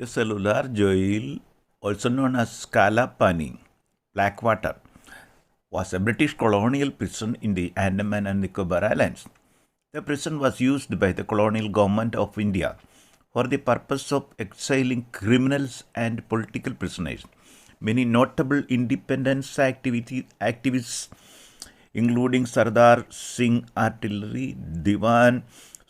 The Cellular jail, also known as Scala Blackwater, was a British colonial prison in the Andaman and Nicobar Islands. The prison was used by the colonial government of India for the purpose of exiling criminals and political prisoners. Many notable independence activists, including Sardar Singh Artillery, Diwan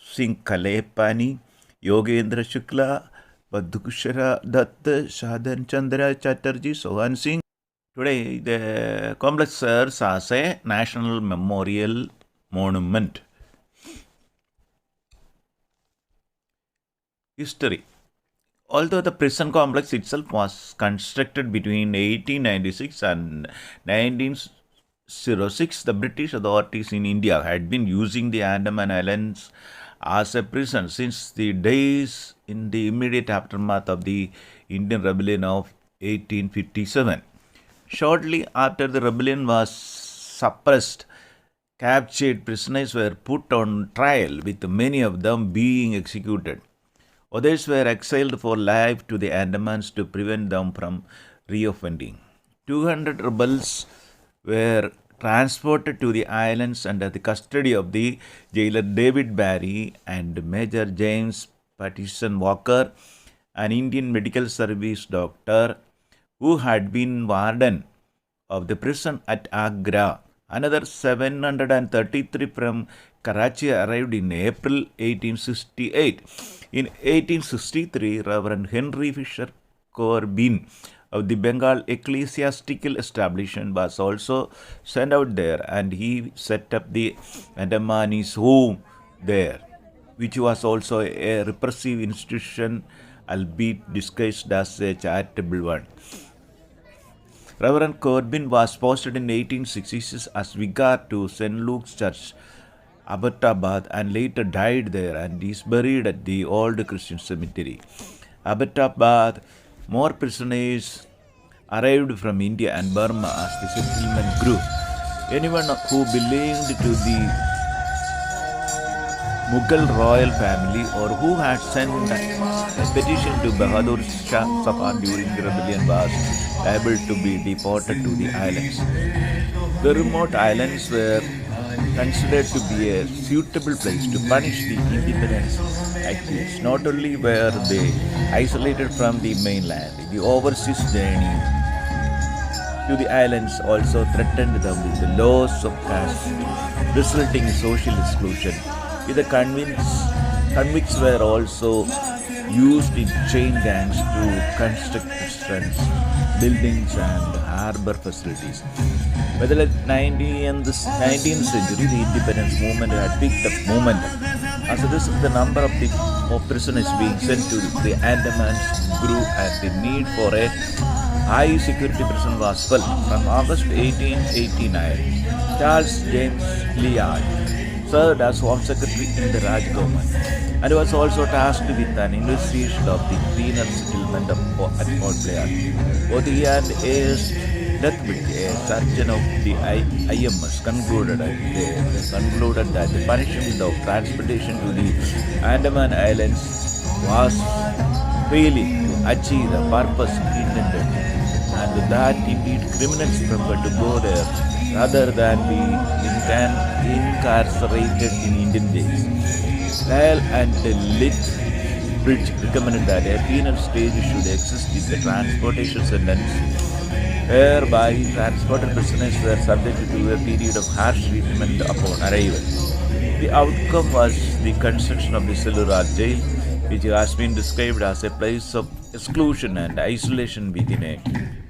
Singh Kalepani, Yogendra Shukla, Badhushara Dutt, Shadan Chandra Chatterjee, Sohan Singh. Today, the complex serves as a national memorial monument. History. Although the prison complex itself was constructed between 1896 and 1906, the British authorities in India had been using the Andaman Islands as a prison since the days in the immediate aftermath of the Indian Rebellion of 1857. Shortly after the rebellion was suppressed, captured prisoners were put on trial, with many of them being executed. Others were exiled for life to the Andamans to prevent them from reoffending. 200 rebels were transported to the islands under the custody of the jailer David Barry and Major James Pattison Walker, an Indian medical service doctor who had been warden of the prison at Agra. Another 733 from Karachi arrived in April 1868. In 1863, Reverend Henry Fisher Corbin of the Bengal Ecclesiastical Establishment was also sent out there, and he set up the Andamans home there, which was also a repressive institution, albeit disguised as a charitable one. Reverend Corbin was posted in 1866 as vicar to St. Luke's Church, Abbottabad, and later died there and is buried at the Old Christian Cemetery. Abbottabad, more prisoners arrived from India and Burma as the settlement grew. Anyone who belonged to the Mughal royal family or who had sent a petition to Bahadur Shah Safan during the rebellion was able to be deported to the islands. The remote islands were considered to be a suitable place to punish the independence activists. Not only were they isolated from the mainland, the overseas journey to the islands also threatened them with the loss of caste, resulting in social exclusion. The convicts were also used in chain gangs to construct prisons, buildings, and harbour facilities. By the late 19th century, the independence movement had picked up momentum. As a result, the number of prisoners being sent to the Andamans grew, and the need for a high security prison was felt. From August 1889, Charles James Leard served as Home Secretary in the Raj government and was also tasked with an investigation of the penal settlement at Port Blair. Both he and A.S. Lethbridge, a surgeon of the IMS, concluded that the punishment of transportation to the Andaman Islands was failing to achieve the purpose intended, and that indeed criminals preferred to go there rather than be incarcerated in Indian jails. Lyle and Lethbridge recommended that a penal stage should exist in the transportation sentence, whereby transported prisoners were subjected to a period of harsh treatment upon arrival. The outcome was the construction of the Cellular jail, which has been described as a place of exclusion and isolation within a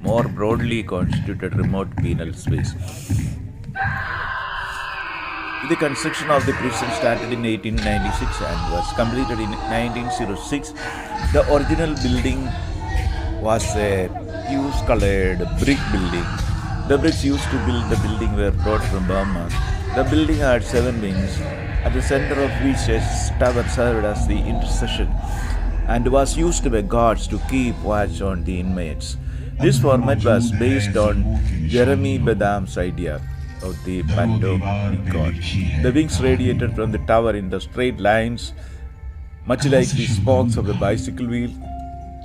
more broadly constituted remote penal space. The construction of the prison started in 1896 and was completed in 1906. The original building was a hues-colored brick building. The bricks used to build the building were brought from Burma. The building had 7 wings, at the center of which a tower served as the intercession and was used by guards to keep watch on the inmates. This format was based on Jeremy Bentham idea of the Pentagon. The wings radiated from the tower in the straight lines, much like the spokes of a bicycle wheel.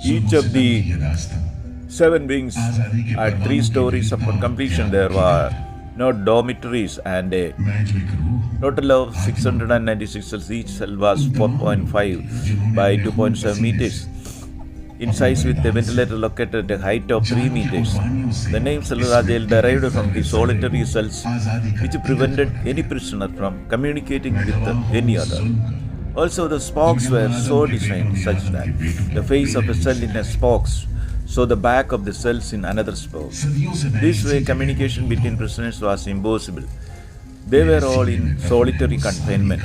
Each of the 7 wings had 3 stories. Upon completion, there were no dormitories and a total of 696 cells. Each cell was 4.5 by 2.7 meters in size, with a ventilator located at a height of 3 meters. The name Cellular jail derived from the solitary cells, which prevented any prisoner from communicating with any other. Also, the spokes were so designed such that the face of a cell in a spokes saw the back of the cells in another spoke. This way, communication between prisoners was impossible. They were all in solitary confinement.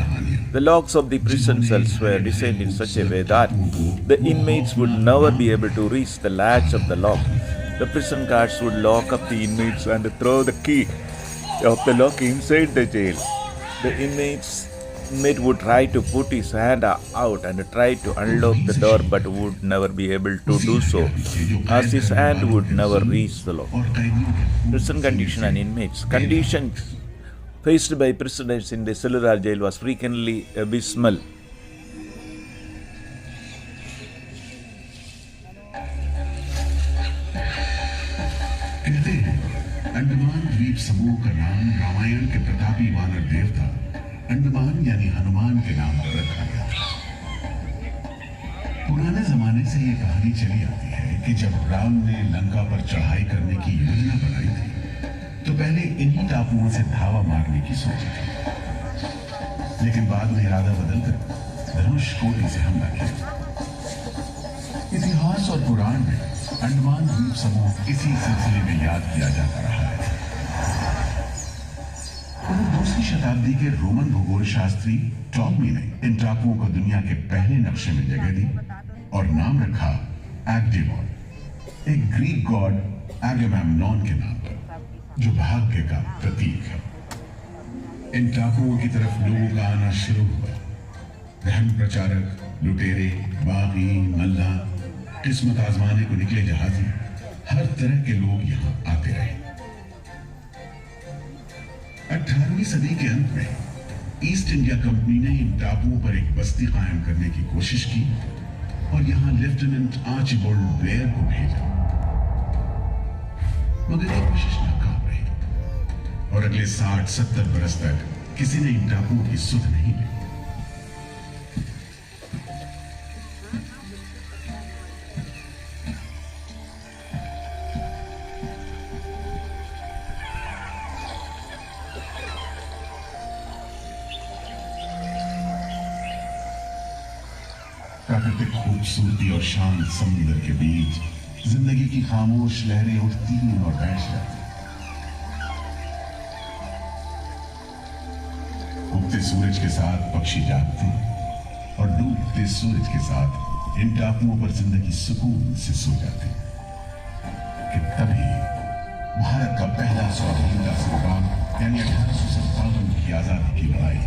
The locks of the prison cells were designed in such a way that the inmates would never be able to reach the latch of the lock. The prison guards would lock up the inmates and throw the key of the lock inside the jail. The inmate would try to put his hand out and try to unlock the door, but would never be able to do so, as his hand would never reach the lock. Prison condition and inmates. Conditions faced by prisoners in the Cellular jail was frequently abysmal. कहते हैं अंडमान द्वीप समूह का नाम रामायण के प्रतापी वानर देवता अंडमान यानी हनुमान के नाम पर रखा गया। पुराने जमाने से ये कहानी चली आती है कि जब राम ने लंका पर चढ़ाई करने की योजना बनाई थी, तो पहले इन्हीं टापुओं से धावा मारने की सोची थी, लेकिन बाद में इरादा बदलकर धनुष कोटि से हमला किया। इतिहास और पुराण में अंडमान द्वीप समूह इसी सिलसिले में याद किया जाता रहा है। दूसरी शताब्दी के रोमन भूगोल शास्त्री टॉमी ने इन टापुओं को दुनिया के पहले नक्शे में जगह दी और नाम रखा एग्डेमॉन, एक ग्रीक गॉड एगेमेम्नॉन के नाम पर, जो भाग्य का प्रतीक है। इन टापुओं की तरफ लोगों का आना शुरू हुआ। धर्म प्रचारक, लुटेरे, बागी, मल्ला, किस्मत आजमाने को निकले जहाजी, हर तरह के लोग यहाँ आते रहे। 18वीं सदी के अंत में ईस्ट इंडिया कंपनी ने इन टापुओं पर एक बस्ती कायम करने की कोशिश की और यहाँ लेफ्टिनेंट आर्चिबाल्ड ब्लेयर को भेजा, मगर ये कोशिश नाकाम रही और अगले 60-70 बरस तक किसी ने इन टापुओं की सुध नहीं ली। प्राकृतिक खूबसूरती और शांत समुद्र के बीच जिंदगी की खामोश लहरें उठती और बैठ जाती। उगते सूरज के साथ पक्षी जागते और डूबते सूरज के साथ इन टापुओं पर जिंदगी सुकून से सो जाती। कि तभी भारत का पहला स्वाधीनता संग्राम यानी 1857 की आजादी की लड़ाई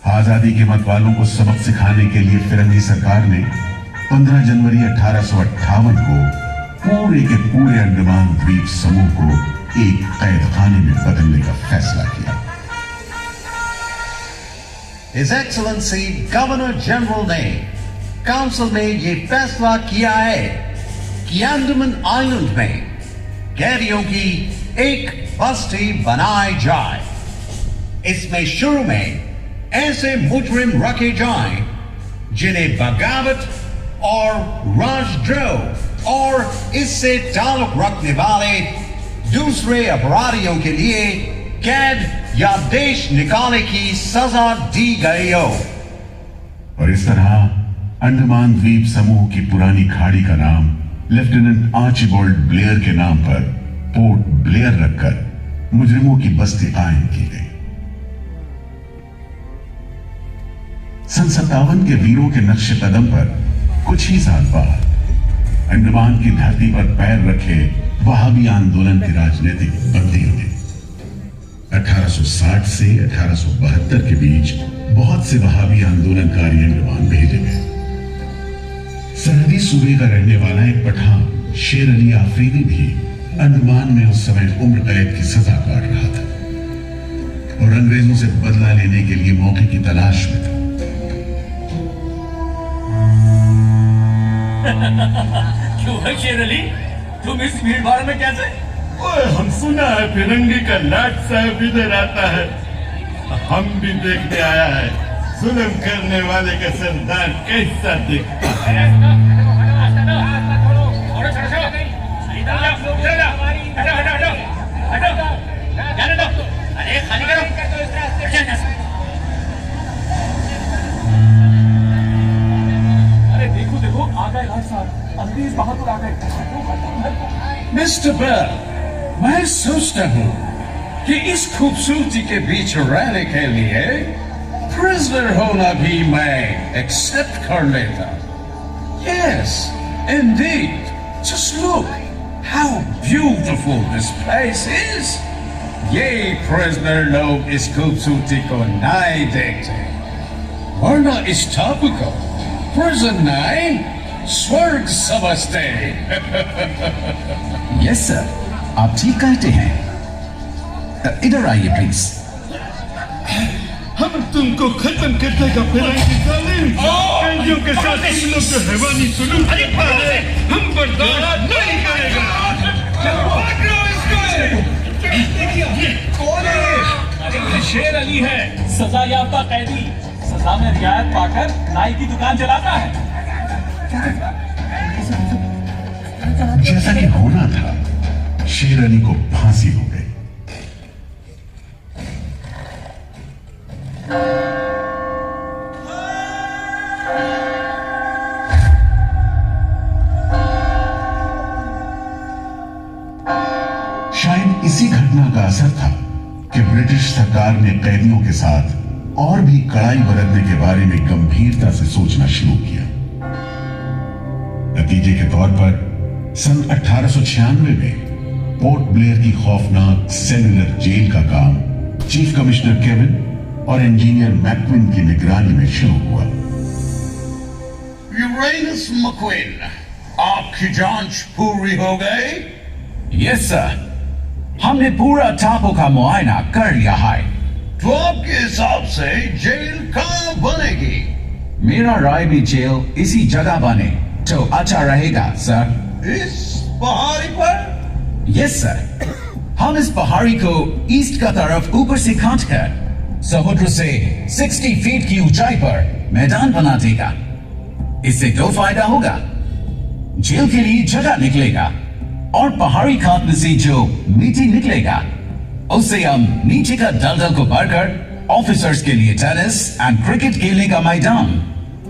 आजादी के मतवालों को सबक सिखाने के लिए फिरंगी सरकार ने 15 जनवरी 1858 को पूरे के पूरे अंडमान द्वीप समूह को एक कैद खाने में बदलने का फैसला किया। His Excellency गवर्नर जनरल ने काउंसिल में ये फैसला किया है कि अंडमान आइलैंड में कैदियों की एक बस्ती बनाई जाए। इसमें शुरू में ऐसे मुजरिम रखे जाएं जिन्हें बगावत और राजद्रोह और इससे ताल्लुक रखने वाले दूसरे अपराधियों के लिए कैद या देश निकालने की सजा दी गई हो। और इस तरह अंडमान द्वीप समूह की पुरानी खाड़ी का नाम लेफ्टिनेंट आर्चिबाल्ड ब्लेयर के नाम पर पोर्ट ब्लेयर रखकर मुजरिमों की बस्ती कायम की गई। सन 57 के वीरों के नक्शे कदम पर कुछ ही साल बाद अंडमान की धरती पर पैर रखे वहाबी आंदोलन के राजनीतिक बंदियों ने 1860 से 1872 के बीच बहुत से वहाबी आंदोलनकारी अंडमान भेजे गए। सरहदी सूबे का रहने वाला एक पठान शेर अली आफरीदी भी अंडमान में उस समय उम्र कैद की सजा काट रहा था और अंग्रेजों से बदला लेने के लिए मौके की तलाश में था। क्यों है शेर अली, तुम इस भीड़ भाड़ में कैसे? ओए, हम सुना है फिरंगी का लाट साहब इधर आता है। हम भी देखने आया है जुल्म करने वाले का सरदार कैसा दिखता है। अरे खाली करो। देखो आ गए भाई साहब, अंग्रेज बहादुर आ गए। मिस्टर बेल, मैं सोचता हूँ कि इस खूबसूरती के बीच रहने के लिए प्रिजनर होना भी मैं एक्सेप्ट कर लेता। Yes, indeed. Just look how beautiful this place is. ये प्रिजनर लोग इस खूबसूरती को नहीं देखते, वरना इस टापू को प्रिजन नहीं स्वर्ग समझते। यस सर, आप ठीक कहते हैं। इधर आइए प्लीज। हम तुमको खत्म कर देगा फिरंगी जालिम। कैदियों के साथ तुम लोग जो हैवानी सुलूक करता है, हम बर्दाश्त नहीं करेगा। कौन है? शेर अली है, सजा याफ्ता कैदी, सजा में रियायत पाकर नाई की दुकान चलाता है। जैसा कि होना था, शेर अली को फांसी हो गई। शायद इसी घटना का असर था कि ब्रिटिश सरकार ने कैदियों के साथ और भी कड़ाई बरतने के बारे में गंभीरता से सोचना शुरू किया। नतीजे के तौर पर सन 1896 में पोर्ट ब्लेयर की खौफनाक सेलुलर जेल का काम चीफ कमिश्नर केविन और इंजीनियर मैक्विन की निगरानी में शुरू हुआ। यूरेनस मक्विन, आपकी जांच पूरी हो गई? यस सर, हमने पूरा टापू का मुआयना कर लिया है। तो आपके हिसाब से जेल कहाँ बनेगी? मेरा राय भी जेल इसी जगह बने तो अच्छा रहेगा सर। इस पहाड़ी पर? यस सर, हम इस पहाड़ी को ईस्ट का तरफ ऊपर से काटकर समुद्र से 60 फीट की ऊंचाई पर मैदान बना देगा। इससे दो फायदा होगा, जेल के लिए जगह निकलेगा और पहाड़ी खाते से जो मीठी निकलेगा उससे हम नीचे का दलदल को भरकर ऑफिसर्स के लिए टेनिस एंड क्रिकेट खेलने का मैदान,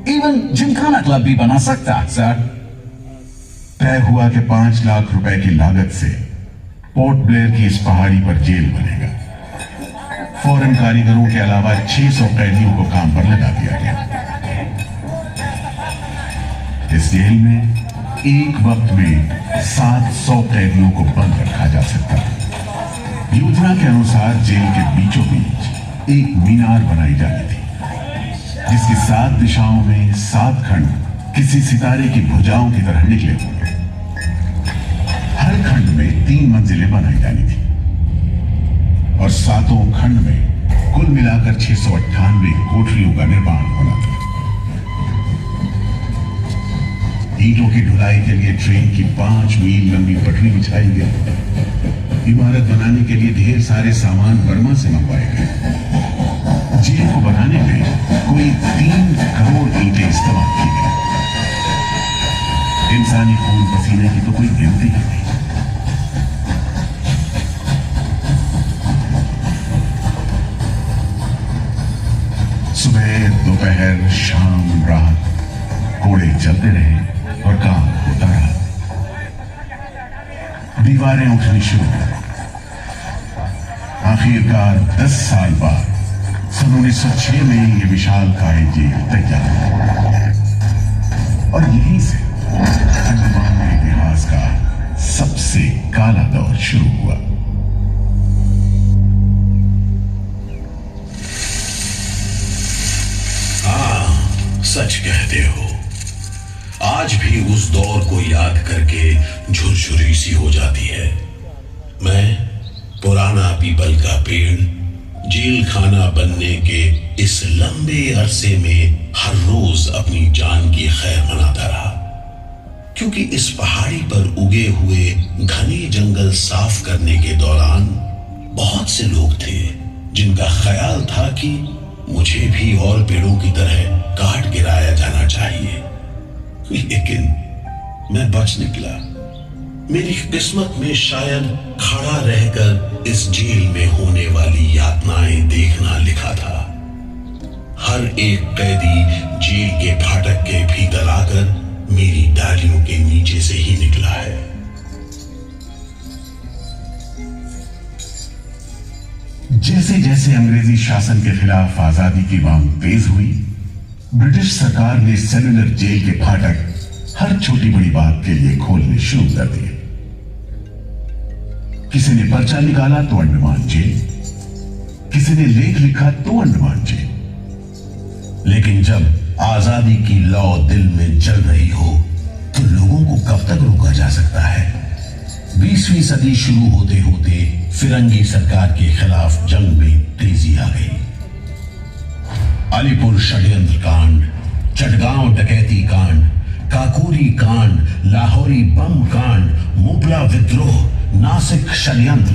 इवन जिमखाना क्लब भी बना सकता है सर। तय हुआ कि 5 लाख रुपए की लागत से पोर्ट ब्लेयर की इस पहाड़ी पर जेल बनेगा। फॉरेन कारीगरों के अलावा 600 कैदियों को काम पर लगा दिया गया। इस जेल में एक वक्त में 700 कैदियों को बंद रखा जा सकता है। योजना के अनुसार जेल के बीचों बीच एक मीनार बनाई जानी थी, जिसकी 7 दिशाओं में 7 खंड किसी सितारे की भुजाओं की तरह निकले होंगे। हर खंड में 3 मंजिलें बनाई जानी थी और 7 खंड में कुल मिलाकर 698 कोठरियों का निर्माण होना था। ईंटों की ढुलाई के लिए ट्रेन की 5 मील लंबी पटरी बिछाई गई। इमारत बनाने के लिए ढेर सारे सामान बर्मा से मंगवाए गए। जेल को बनाने में कोई 3 करोड़ ईंटें इस्तेमाल की गई। इंसानी खून पसीने की तो कोई गिनती ही नहीं। सुबह दोपहर शाम रात कोड़े चलते रहे और काम होता रहा। दीवारें उठनी शुरू हो गई। आखिरकार 10 साल बाद सन 1906 में यह विशालकाय जेल तैयार हुआ और यहीं से अंडमान के इतिहास का सबसे काला दौर शुरू हुआ। हाँ, सच कहते हो। आज भी उस दौर को याद करके झुरझुरी सी हो जाती है। मैं पुराना पीपल का पेड़ जेल खाना बनने के इस लंबे अरसे में हर रोज अपनी जान की खैर मनाता रहा, क्योंकि इस पहाड़ी पर उगे हुए घने जंगल साफ करने के दौरान बहुत से लोग थे जिनका ख्याल था कि मुझे भी और पेड़ों की तरह काट गिराया जाना चाहिए। लेकिन मैं बच निकला। मेरी किस्मत में शायद खड़ा रहकर इस जेल में होने वाली यातनाएं देखना लिखा था। हर एक कैदी जेल के फाटक के भीतर आकर मेरी डालियों के नीचे से ही निकला है। जैसे जैसे अंग्रेजी शासन के खिलाफ आजादी की मांग तेज हुई, ब्रिटिश सरकार ने सेलुलर जेल के फाटक हर छोटी बड़ी बात के लिए खोलने शुरू कर दिए। किसी ने पर्चा निकाला तो अंडमान जेल, किसी ने लेख लिखा तो अंडमान जेल। लेकिन जब आजादी की लौ दिल में जल रही हो तो लोगों को कब तक रोका जा सकता है? 20वीं सदी शुरू होते होते फिरंगी सरकार के खिलाफ जंग में तेजी आ गई। अलीपुर षड्यंत्र कांड, चटगांव डकैती कांड, काकोरी कांड, लाहौरी बम कांड, मुपला विद्रोह, नासिक षड्यंत्र,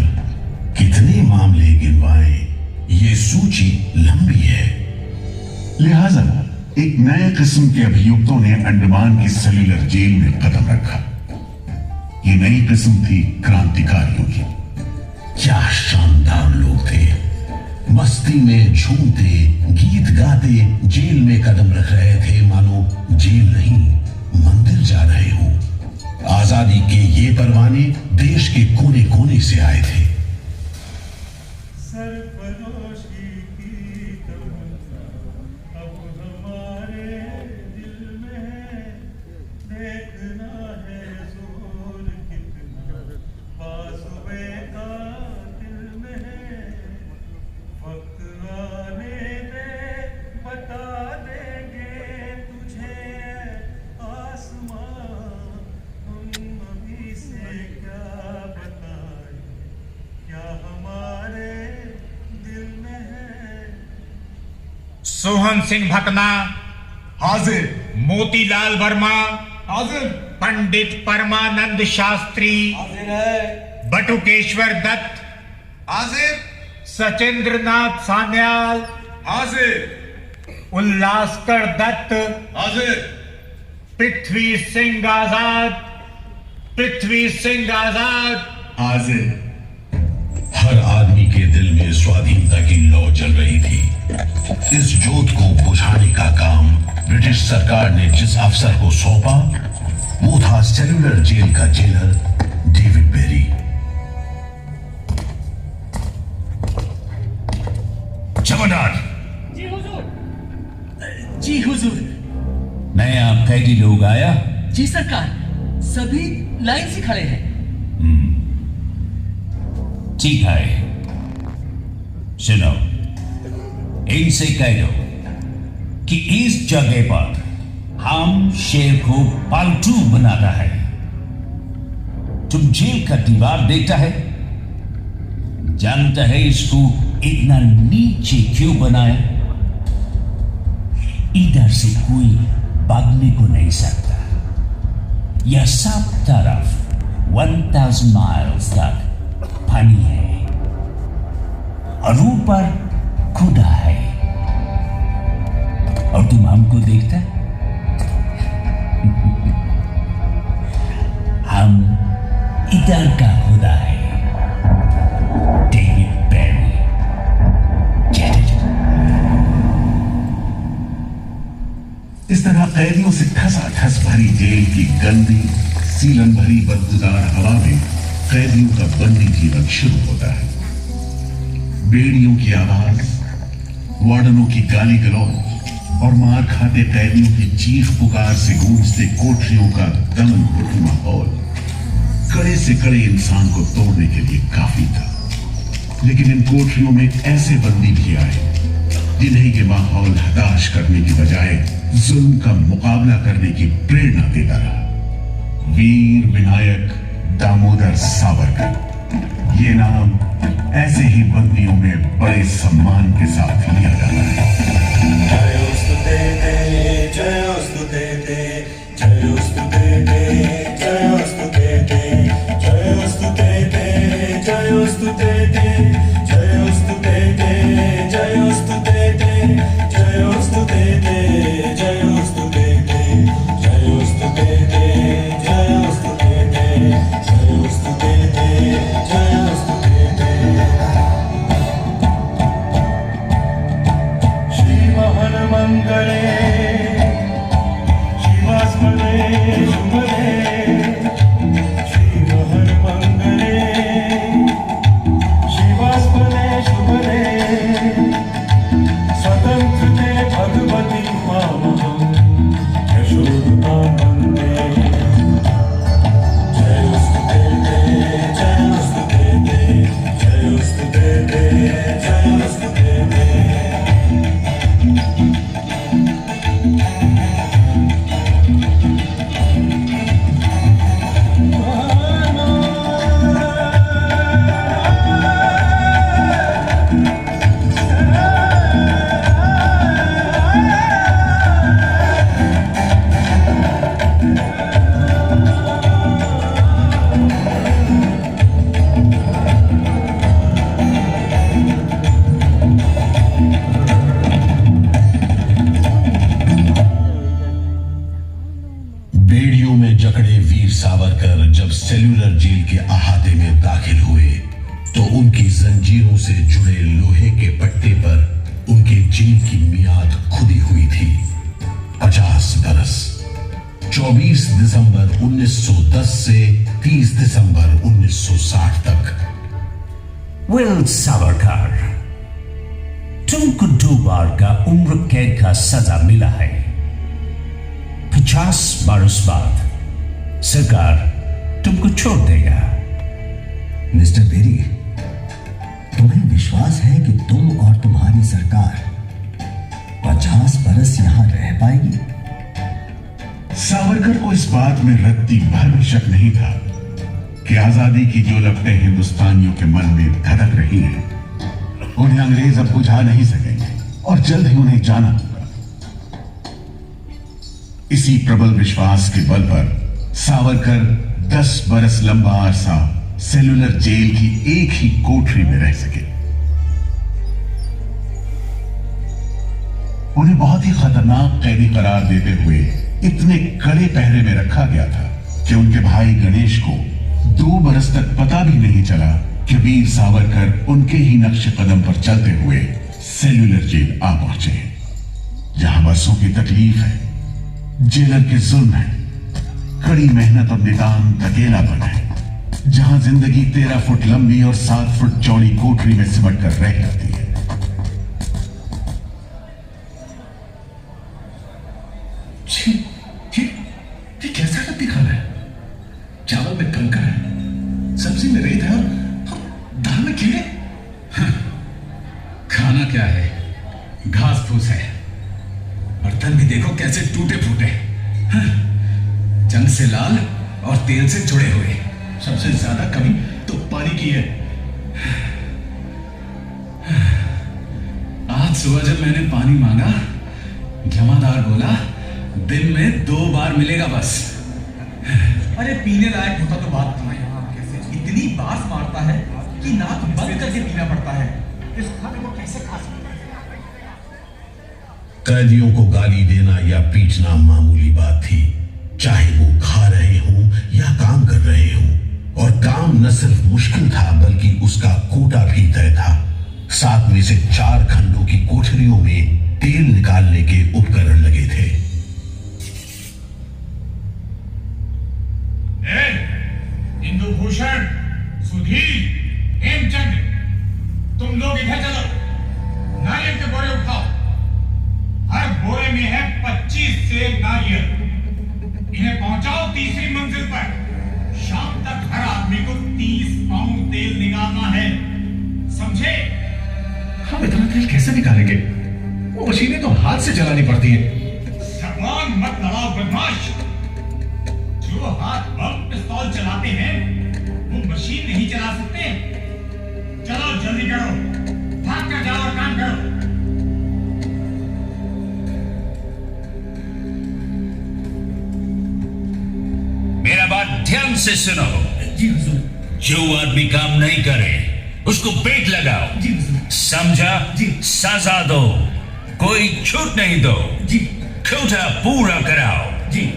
कितने मामले गिनवाएं, ये सूची लंबी है। लिहाजा एक नए किस्म के अभियुक्तों ने अंडमान की सेल्यूलर जेल में कदम रखा। ये नई किस्म थी क्रांतिकारियों की। क्या शानदार लोग थे। मस्ती में झूमते, गीत गाते जेल में कदम रख रहे थे, मानो जेल नहीं मंदिर जा रहे हो। आजादी के ये परवाने देश के कोने कोने से आए थे। सरफरोशी की तमन्ना अब हमारे दिल में है, देखना है जोर कितना बाजुए का दिल में है। वक्त आने दे, बता देंगे तुझे आसमां, हम अभी से क्या बताएं, क्या हमारे दिल में है। सोहन सिंह भकना हाजिर। मोतीलाल वर्मा हाजिर। पंडित परमानंद शास्त्री हाजिर है। बटुकेश्वर दत्त हाजिर। सचिंद्र नाथ सान्याल हाजिर। उल्लासकर दत्त हाजिर। पृथ्वी सिंह आजाद पृथ्वी सिंह आजाद। आज़ाद। हर आदमी के दिल में स्वाधीनता की लौ जल रही थी। इस जोत को बुझाने का काम ब्रिटिश सरकार ने जिस अफसर को सौंपा वो था सेल्यूलर जेल का जेलर डेविड बेरी। जमादार। जी हुजूर। नया कैदी लोग आया? जी सरकार, सभी लाइन से खड़े हैं। ठीक है, सुनो, इनसे कह दो कि इस जगह पर हम शेर को पालतू बनाता है। तुम जेल का दीवार देखता है, जानता है इसको इतना नीचे क्यों बनाया? इधर से कोई भागने को नहीं सकता। यह सब तरफ 1000 माइल्स तक पानी है और ऊपर खुदा है। और तुम हमको देखता है? हम इधर का खुदा है, डेविड बेरी। Get it? इस तरह कैदियों से ठसाठस भरी जेल की गंदी सीलन भरी बदबूदार हवा में कैदियों का बंदी जीवन शुरू होता है। बेड़ियों की आवाज, वार्डनों की गाली गलौज और मार खाते कैदियों की चीख पुकार से गूंजते कोठरियों का दमन घुटू माहौल कड़े से कड़े इंसान को तोड़ने के लिए काफी था। लेकिन इन कोठरियों में ऐसे बंदी भी आए जिन्हें ये माहौल हताश करने की बजाय जुल्म का मुकाबला करने की प्रेरणा देता रहा। वीर विनायक दामोदर सावरकर, ये नाम ऐसे ही बंदियों में बड़े सम्मान के साथ लिया जाता है। सावरकर जब सेल्यूलर जेल के अहाते में दाखिल हुए तो उनकी जंजीरों से जुड़े लोहे के पट्टे पर उनके जेल की मियाद खुदी हुई थी 50 बरस। 24 दिसंबर 1910 से 30 दिसंबर 1960 तक। वेल सावरकर, तुमको 2 बार का उम्र कैद का सजा मिला है। 50 बरस बाद सरकार तुमको छोड़ देगा। मिस्टर बेरी, तुम्हें विश्वास है कि तुम और तुम्हारी सरकार 50 बरस यहां रह पाएगी? सावरकर को इस बात में रत्ती भर भी शक नहीं था कि आजादी की जो लपटें हिंदुस्तानियों के मन में धधक रही हैं, उन्हें अंग्रेज अब बुझा नहीं सकेंगे और जल्द ही उन्हें जाना होगा। इसी प्रबल विश्वास के बल पर सावरकर 10 बरस लंबा अरसा सेल्यूलर जेल की एक ही कोठरी में रह सके। उन्हें बहुत ही खतरनाक कैदी करार देते हुए इतने कड़े पहरे में रखा गया था कि उनके भाई गणेश को 2 बरस तक पता भी नहीं चला कि वीर सावरकर उनके ही नक्शे कदम पर चलते हुए सेल्यूलर जेल आ पहुंचे, जहां बरसों की तकलीफ है, जेलर के जुल्म है, कड़ी मेहनत और नितांत अकेलापन है, जहां जिंदगी 13 फुट लंबी और 7 फुट चौड़ी कोठरी में सिमट कर रह जाती है। ये कैसा रद्दी खाना है? चावल में कंकड़ है, सब्जी में रेत है और दाल में कीड़े। खाना क्या है? घास फूस है। बर्तन भी देखो कैसे टूटे फूटे, जंग से लाल और तेल से जुड़े हुए। सबसे ज्यादा कमी तो पानी की है। आज सुबह जब मैंने पानी मांगा, जमादार बोला दिन में 2 बार मिलेगा बस। अरे पीने लायक होता तो बात नहीं। इतनी बास मारता है कि नाक बंद करके पीना पड़ता है। इस खाने को कैसे खा सकते हैं? कैदियों को गाली देना या पीटना मामूली बात थी, चाहे वो खा रहे हों या काम कर रहे हों। और काम न सिर्फ मुश्किल था बल्कि उसका कोटा भी तय था। 7 में से 4 खंडों की कोठरियों में तेल निकालने के उपकरण लगे थे। इंदुभूषण, सुधीर, हेमचंद, तुम लोग इधर चलो, नारियल के बोरे उठाओ। हर बोरे में है 25 सेब नारियल। इन्हें पहुंचाओ तीसरी मंजिल पर। शाम तक हर आदमी को 30 पाउंड तेल निकालना है, समझे? हम इतना तेल कैसे निकालेंगे? वो मशीनें तो हाथ से चलानी पड़ती हैं। जबान मत लड़ाओ बदमाश। जो हाथ बम पिस्तौल चलाते हैं वो मशीन नहीं चला सकते। चलो जल्दी करो, भाग कर जाओ और काम करो। मेरा बात ध्यान से सुनो। जी हुजूर। जो आदमी काम नहीं करे उसको पेट लगाओ। जी हुजूर। समझा? जी। सजा दो, कोई छूट नहीं दो। जी। कोटा पूरा कराओ। जी।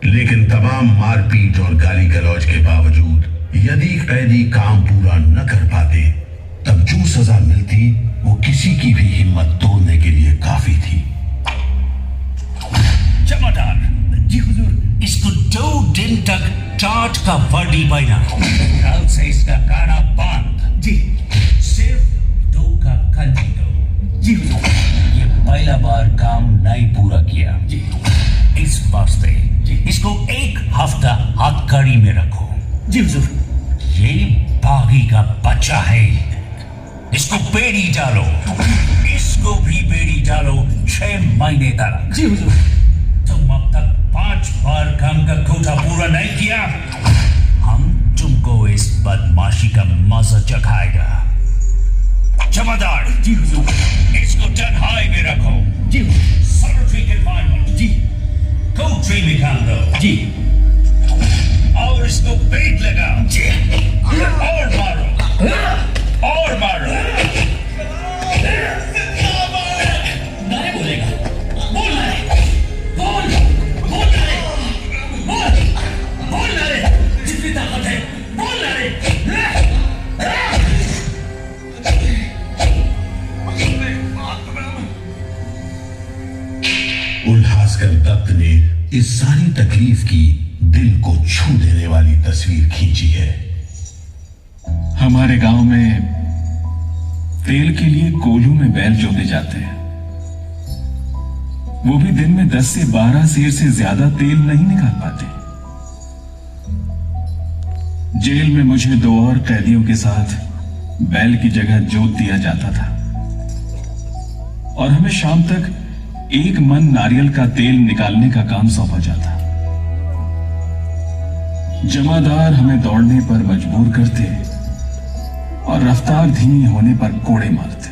लेकिन तमाम मारपीट और गाली गलौज के बावजूद यदि कैदी काम पूरा न कर पाते, तब जो सजा मिलती वो किसी की भी हिम्मत तोड़ने के लिए काफी थी। जमादार। जी हुजूर। इसको 2 दिन तक टाट का वर्दी पहना, कल से इसका गाना बंद। जी। सिर्फ 2 का कंजी दो। जी हुजूर। ये पहला बार काम नहीं पूरा किया। जी। इस वास्ते इसको 1 हफ्ता हथकड़ी में रखो। जी हुजूर। ये बागी का बच्चा है, इसको बेड़ी डालो, इसको भी बेड़ी डालो 6 महीने तक। जी हुजूर। तुम अब तक 5 बार काम का कोटा पूरा नहीं किया, हम तुमको इस बदमाशी का मजा चखाएगा। जमादार। जी हुजूर। इसको तन्हाई में रखो। जी हुजूर। Solitary confinement. जी। कोठरी निकाल दो। जी। और इसको पेट लगाओ। और मारो, और मारो। नारे बोलेगा। बोल नारे। बोल। बोल नारे। बोल। बोल नारे। जितनी ताकत है बोल नारे। उल्हासकर दत्त ने इस सारी तकलीफ की दिल को छू देने वाली तस्वीर खींची है। हमारे गांव में तेल के लिए कोल्हू में बैल जोते जाते हैं। वो भी दिन में 10 से 12 सेर से ज्यादा तेल नहीं निकाल पाते। जेल में मुझे 2 और कैदियों के साथ बैल की जगह जोत दिया जाता था और हमें शाम तक 1 मन नारियल का तेल निकालने का काम सौंपा जाता। जमादार हमें दौड़ने पर मजबूर करते और रफ्तार धीमी होने पर कोड़े मारते।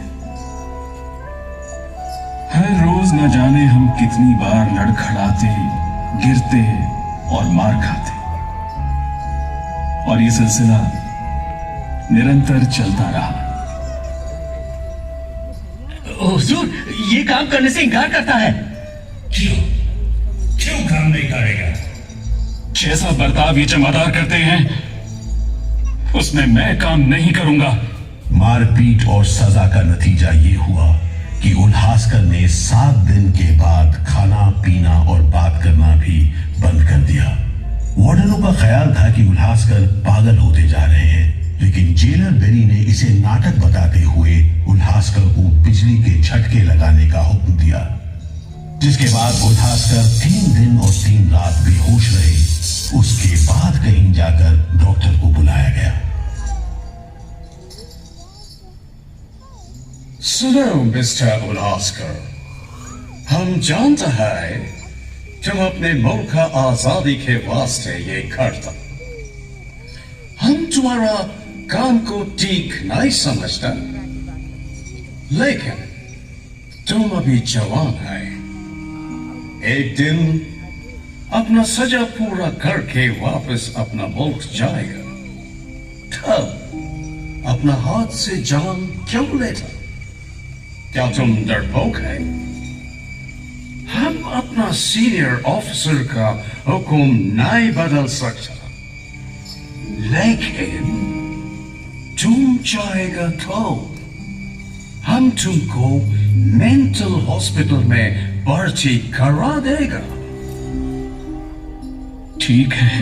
हर रोज न जाने हम कितनी बार लड़खड़ाते, गिरते और मार खाते, और ये सिलसिला निरंतर चलता रहा। हुजूर, ये काम करने से इनकार करता है। क्यों? क्यों काम नहीं करेगा? जैसा बर्ताव ये जमादार करते हैं उसमें मैं काम नहीं करूंगा। मारपीट और सजा का नतीजा ये हुआ कि उल्हासकर ने 7 दिन के बाद खाना पीना और बात करना भी बंद कर दिया। वार्डनों का ख्याल था कि उल्हासकर पागल होते जा रहे हैं, लेकिन जेलर बेरी ने इसे नाटक बताते हुए उल्हासकर को बिजली के झटके लगाने का हुक्म दिया, जिसके बाद उल्हासकर 3 दिन और 3 रात बेहोश रहे। उसके बाद कहीं जाकर डॉक्टर को बुलाया गया। सुनो मिस्टर उल्हासकर, हम जानते हैं तुम अपने मुल्क का आजादी के वास्ते ये करता। हम तुम्हारा काम को ठीक नहीं समझता, लेकिन तुम अभी जवान है। एक दिन अपना सजा पूरा करके वापस अपना मुल्क जाएगा, तब अपना हाथ से जान क्यों लेता? क्या तुम डरपोक है? हम अपना सीनियर ऑफिसर का हुक्म नहीं बदल सकता, लेकिन तुम चाहेगा तो हम तुमको मेंटल हॉस्पिटल में भर्ती करा देगा। ठीक है,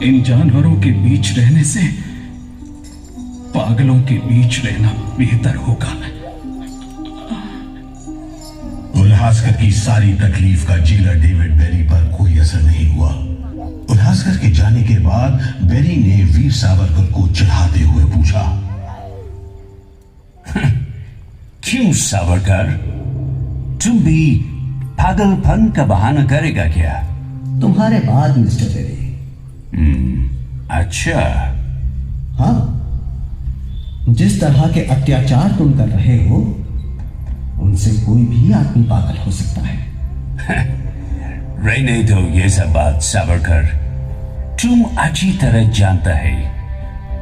इन जानवरों के बीच रहने से पागलों के बीच रहना बेहतर होगा। उल्हासकर की सारी तकलीफ का जेलर डेविड बेरी पर कोई असर नहीं हुआ। उल्हासकर के जाने के बाद बेरी ने वीर सावरकर को चिढ़ाते हुए पूछा, क्यों सावरकर, तुम भी पागलपन का बहाना करेगा क्या? तुम्हारे बाद मिस्टर बेरी। अच्छा। हाँ, जिस तरह के अत्याचार तुम कर रहे हो उनसे कोई भी आदमी पागल हो सकता है। रहने दो ये सब बात सावरकर, तुम अच्छी तरह जानता है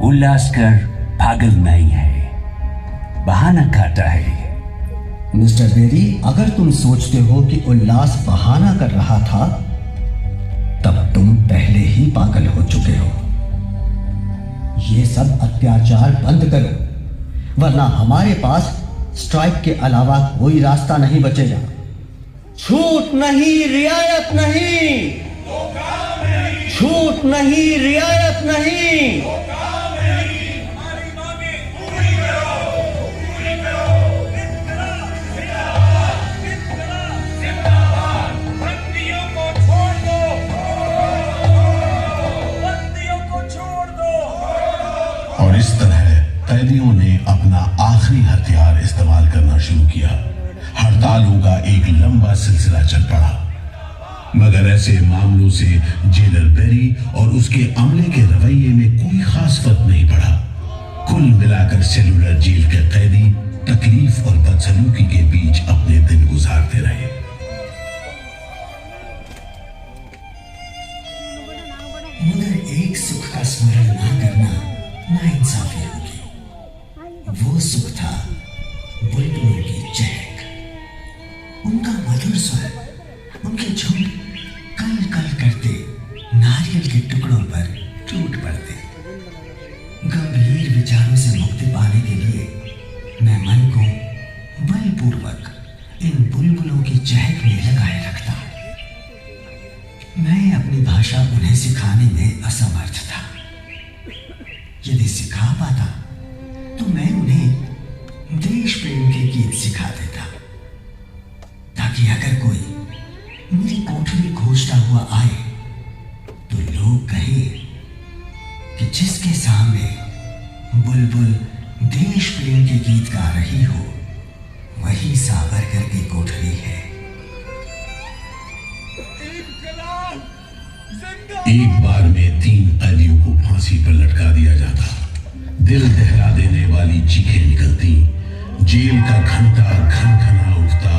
उल्हासकर पागल नहीं है, बहाना खाता है। मिस्टर बेरी, अगर तुम सोचते हो कि उल्लास बहाना कर रहा था तब तुम पहले ही पागल हो चुके हो। ये सब अत्याचार बंद करो, वरना हमारे पास स्ट्राइक के अलावा कोई रास्ता नहीं बचेगा। छूट नहीं, रियायत नहीं, छूट नहीं, रियायत नहीं। और इस तरह कैदियों ने अपना आखिरी हथियार इस्तेमाल करना शुरू किया। हड़तालों का एक लंबा सिलसिला चल पड़ा, मगर ऐसे मामलों से जेलर बेरी और उसके अमले के रवैये में कोई खास फर्क नहीं पड़ा। कुल मिलाकर सेलुलर जेल के कैदी तकलीफ और बदसलूकी के बीच अपने दिन गुजारते रहे। मगर एक सुख का स्मरण ना करना नाइंसाफी होगी। वो सुख था बुलबुलों की चहक, उनका मधुर स्वर, उनके झुंड कल कल करते नारियल के टुकड़ों पर टूट पड़ते। गंभीर विचारों से मुक्ति पाने के लिए मैं मन को बलपूर्वक इन बुलबुलों की चहक में लगाए रखता। मैं अपनी भाषा उन्हें सिखाने में असमर्थ था। यदि सिखा पाता तो मैं उन्हें देश प्रेम के गीत सिखा देता, ताकि अगर कोई मेरी कोठरी खोजता हुआ आए तो लोग कहें कि जिसके सामने बुलबुल देश प्रेम के गीत गा रही हो वही सावरकर की कोठरी है। एक बार में 3 कैदियों को फांसी पर लटका दिया जाता। दिल दहला देने वाली चीखें निकलती, जेल का घंटा घनघना उठता,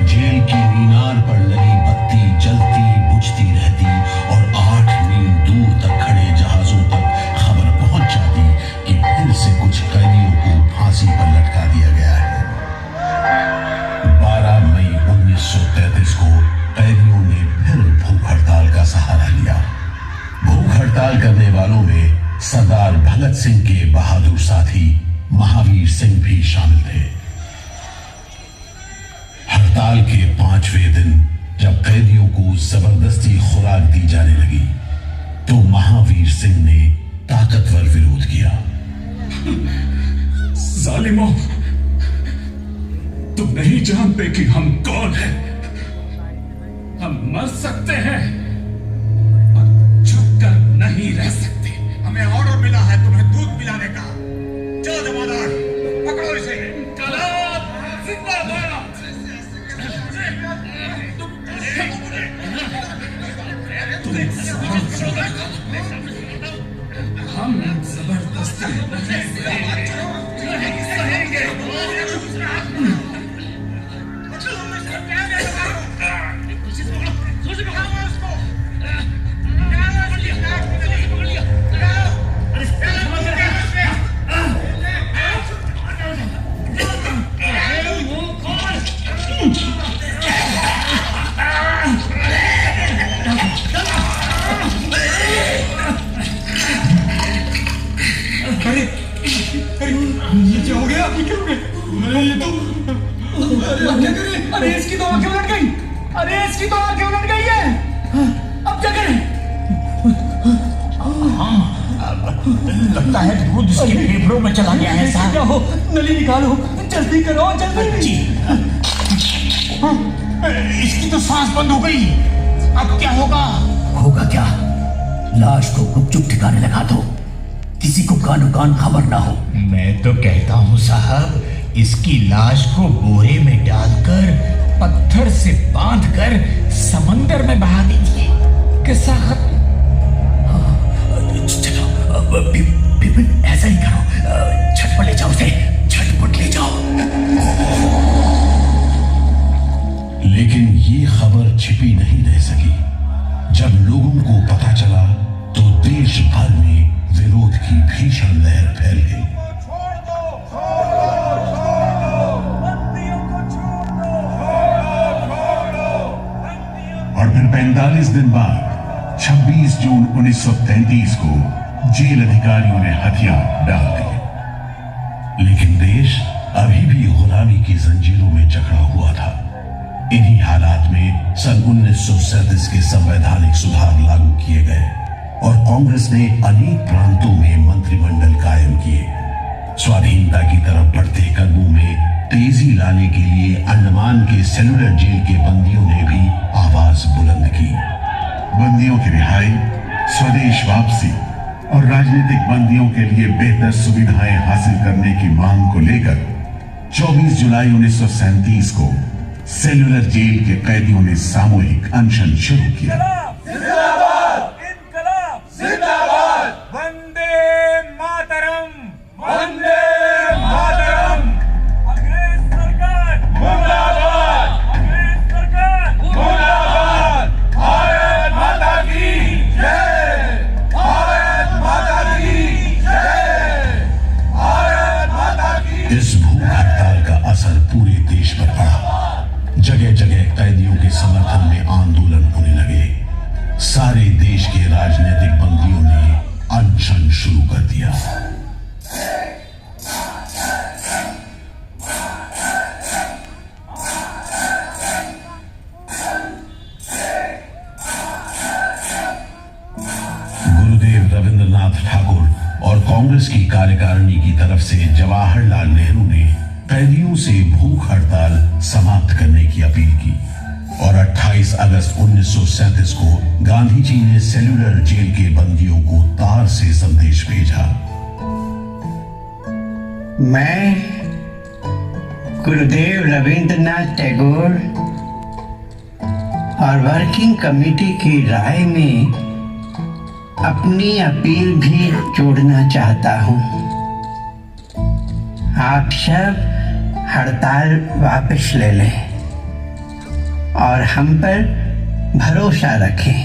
जेल की मीनार पर लगी बत्ती जलती बुझती रहती और 8 मील दूर तक खड़े जहाजों तक खबर पहुंच जाती कि फिर से कुछ कैदियों को फांसी पर लटका दिया गया है। 12 मई 1933 को कैदियों ने फिर भूख हड़ताल का हड़ताल करने वालों में सरदार भगत सिंह के बहादुर साथी महावीर सिंह भी शामिल थे। हड़ताल के 5वें दिन जब कैदियों को जबरदस्ती खुराक दी जाने लगी तो महावीर सिंह ने ताकतवर विरोध किया। जालिमों, तुम नहीं जानते कि हम कौन हैं। हम मर सकते हैं और छुप कर नहीं रह सकते। हमें ऑर्डर मिला है तुम्हें दूध पिलाने का। चलो जमादार, पकड़ो इसे। इंकलाब जिंदाबाद। हम जबरदस्ती नहीं सहेंगे। ये क्या हो गया? ये क्या हो गया? ये तो क्या करें? अरे इसकी तो आंखें उलट गई। अरे इसकी तो आंखें उलट गई है। अब क्या करें? लगता है दूध इसके फेफड़ों में चला गया है साहब। क्या हो? नली निकालो, जल्दी करो, जल्दी। जी। इसकी तो सांस बंद हो गई। अब क्या होगा? होगा क्या? लाश को गुपचुप ठिकाने लगा दो, किसी को कानो कान खबर ना हो। मैं तो कहता हूँ साहब, इसकी लाश को बोरे में डालकर पत्थर से बांधकर समंदर में बहा दीजिए। किस्सा खत्म। चलो बिपिन, ऐसा ही करो। झटपट ले जाओ उसे, झटपट ले जाओ। लेकिन ये खबर छिपी नहीं रह सकी। जब लोगों को पता चला तो देश भर में विरोध की भीषण लहर फैल गई। और फिर 45 दिन बाद 26 जून 1933 को जेल अधिकारियों ने हथियार डाल दिए। लेकिन देश अभी भी गुलामी की जंजीरों में जकड़ा हुआ था। इन्हीं हालात में सन 1937 के संवैधानिक सुधार लागू किए गए और कांग्रेस ने अनेक प्रांतों में मंत्रिमंडल कायम किए। स्वाधीनता की तरफ बढ़ते कदमों में तेजी लाने के लिए अंडमान के सेलुलर जेल के बंदियों ने भी आवाज बुलंद की। बंदियों की रिहाई, स्वदेश वापसी और राजनीतिक बंदियों के लिए बेहतर सुविधाएं हासिल करने की मांग को लेकर 24 जुलाई 1937 को सेलुलर जेल के कैदियों ने सामूहिक अनशन शुरू किया। इस भूख हड़ताल का असर पूरे देश पर पड़ा। जगह जगह कैदियों के समर्थन में आंदोलन होने लगे। सारे देश के राजनीतिक बंदियों ने अनशन शुरू कर दिया। गुरुदेव रविंद्रनाथ ठाकुर और कांग्रेस की कार्यकारिणी की तरफ से जवाहरलाल नेहरू ने कैदियों से भूख हड़ताल समाप्त करने की अपील की और 28 अगस्त 1937 को गांधी जी ने सेलुलर जेल के बंदियों को तार से संदेश भेजा। मैं गुरुदेव रविंद्रनाथ टैगोर और वर्किंग कमेटी की राय में अपनी अपील भी जोड़ना चाहता हूं। आप सब हड़ताल वापस ले लें और हम पर भरोसा रखें।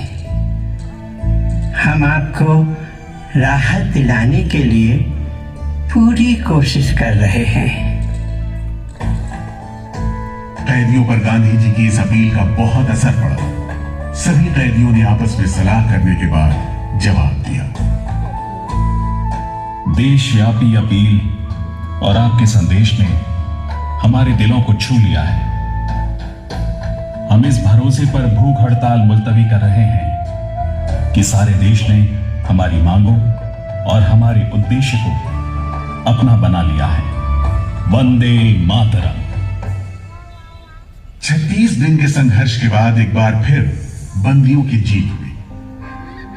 हम आपको राहत दिलाने के लिए पूरी कोशिश कर रहे हैं। कैदियों पर गांधी जी की इस अपील का बहुत असर पड़ा। सभी कैदियों ने आपस में सलाह करने के बाद जवाब दिया। देशव्यापी अपील और आपके संदेश ने हमारे दिलों को छू लिया है। हम इस भरोसे पर भूख हड़ताल मुलतवी कर रहे हैं कि सारे देश ने हमारी मांगों और हमारे उद्देश्य को अपना बना लिया है। वंदे मातरम। 36 दिन के संघर्ष के बाद एक बार फिर बंदियों की जीत हुई।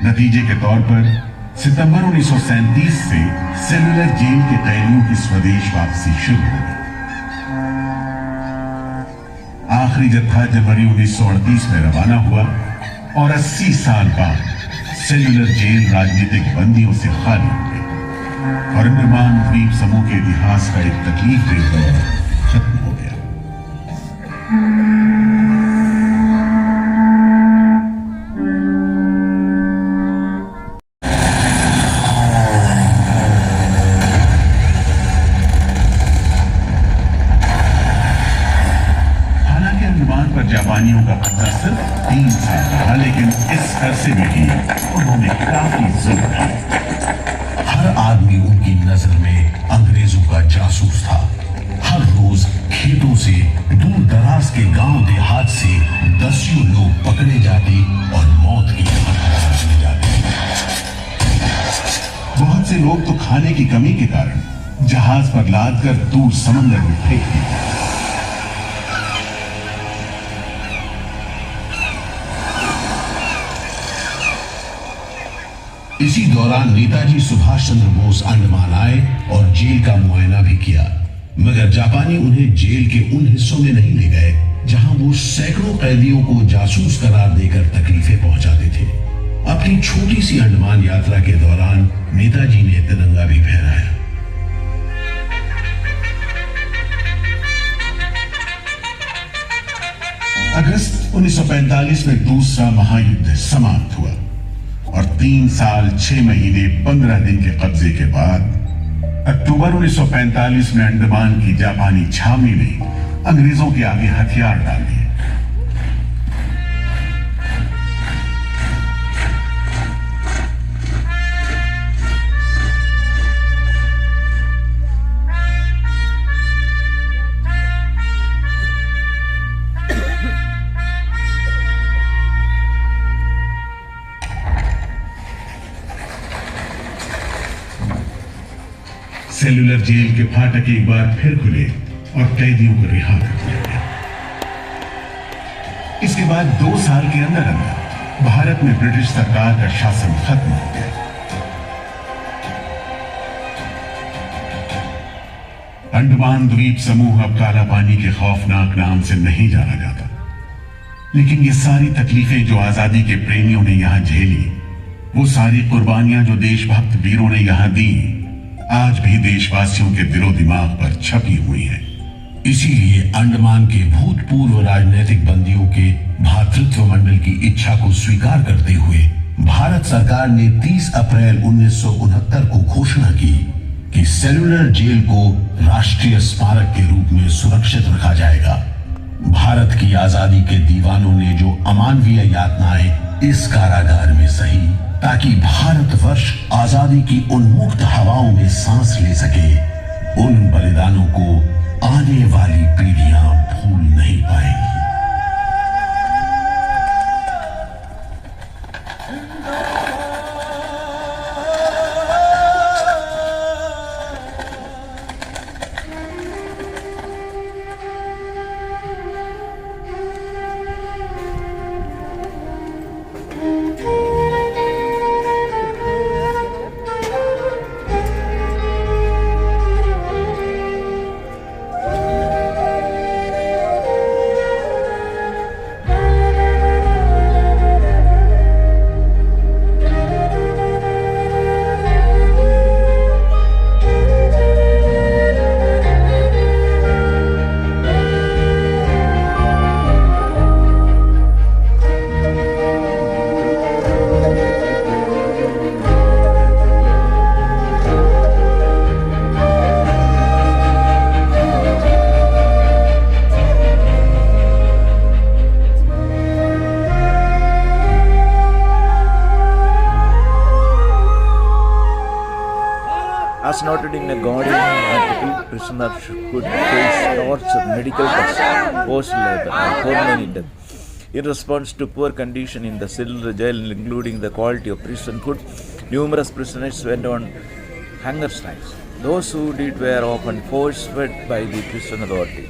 नतीजे के तौर पर सितंबर 1937 से सेलुलर जेल के कैदियों की स्वदेश वापसी शुरू हो गई। आखिरी जत्था जनवरी 1938 में रवाना हुआ और 80 साल बाद सेलुलर जेल राजनीतिक बंदियों से खाली हो गई और अंडमान द्वीप समूह के इतिहास का एक तकलीफदेह दौर खत्म हो गया। जापानियों का कब्जा सिर्फ 3 साल रहा, लेकिन इस अरसे में ही उन्होंने काफी जुल्म किए। हर आदमी उनकी नजर में अंग्रेजों का जासूस था। हर रोज खेतों से, दूर दराज के गांव देहात से दसियों लोग पकड़े जाते और मौत की चले जाते। बहुत से लोग तो खाने की कमी के कारण जहाज पर लादकर दूर समंदर में फेंक दिए। इसी दौरान नेताजी सुभाष चंद्र बोस अंडमान आए और जेल का मुआयना भी किया, मगर जापानी उन्हें जेल के उन हिस्सों में नहीं ले गए जहां वो सैकड़ों कैदियों को जासूस करार देकर तकलीफें पहुंचाते थे। अपनी छोटी सी अंडमान यात्रा के दौरान नेताजी ने तिरंगा भी फहराया। अगस्त 1945 में दूसरा महायुद्ध समाप्त हुआ और 3 साल 6 महीने 15 दिन के कब्जे के बाद अक्टूबर 1945 में अंडमान की जापानी छावनी ने अंग्रेजों के आगे हथियार डाल दिए। सेलुलर जेल के फाटक एक बार फिर खुले और कैदियों को रिहा कर दिया गया। इसके बाद 2 साल के अंदर अंदर भारत में ब्रिटिश सरकार का शासन खत्म हो गया। अंडमान द्वीप समूह अब काला पानी के खौफनाक नाम से नहीं जाना जाता, लेकिन ये सारी तकलीफें जो आजादी के प्रेमियों ने यहां झेली, वो सारी कुर्बानियां जो देशभक्त वीरों ने यहां दी, आज भी देशवासियों के दिलो दिमाग पर छपी हुई है। इसीलिए अंडमान के भूतपूर्व राजनीतिक बंदियों के भातृत्व मंडल की इच्छा को स्वीकार करते हुए भारत सरकार ने 30 अप्रैल 1969 को घोषणा की कि सेलुलर जेल को राष्ट्रीय स्मारक के रूप में सुरक्षित रखा जाएगा। भारत की आजादी के दीवानों ने जो अमानवीय यातनाएं इस कारागार में सही, ताकि भारतवर्ष आजादी की उन्मुक्त हवाओं में सांस ले सके, उन बलिदानों को आने वाली पीढ़ियां भूल नहीं पाएंगी। reported in a Guardian article, prisoners could face torture, medical tests, forced labor, and permanent death. In response to poor condition in the Cellular jail, including the quality of prison food, numerous prisoners went on hunger strikes. Those who did were often force-fed by the prison authority.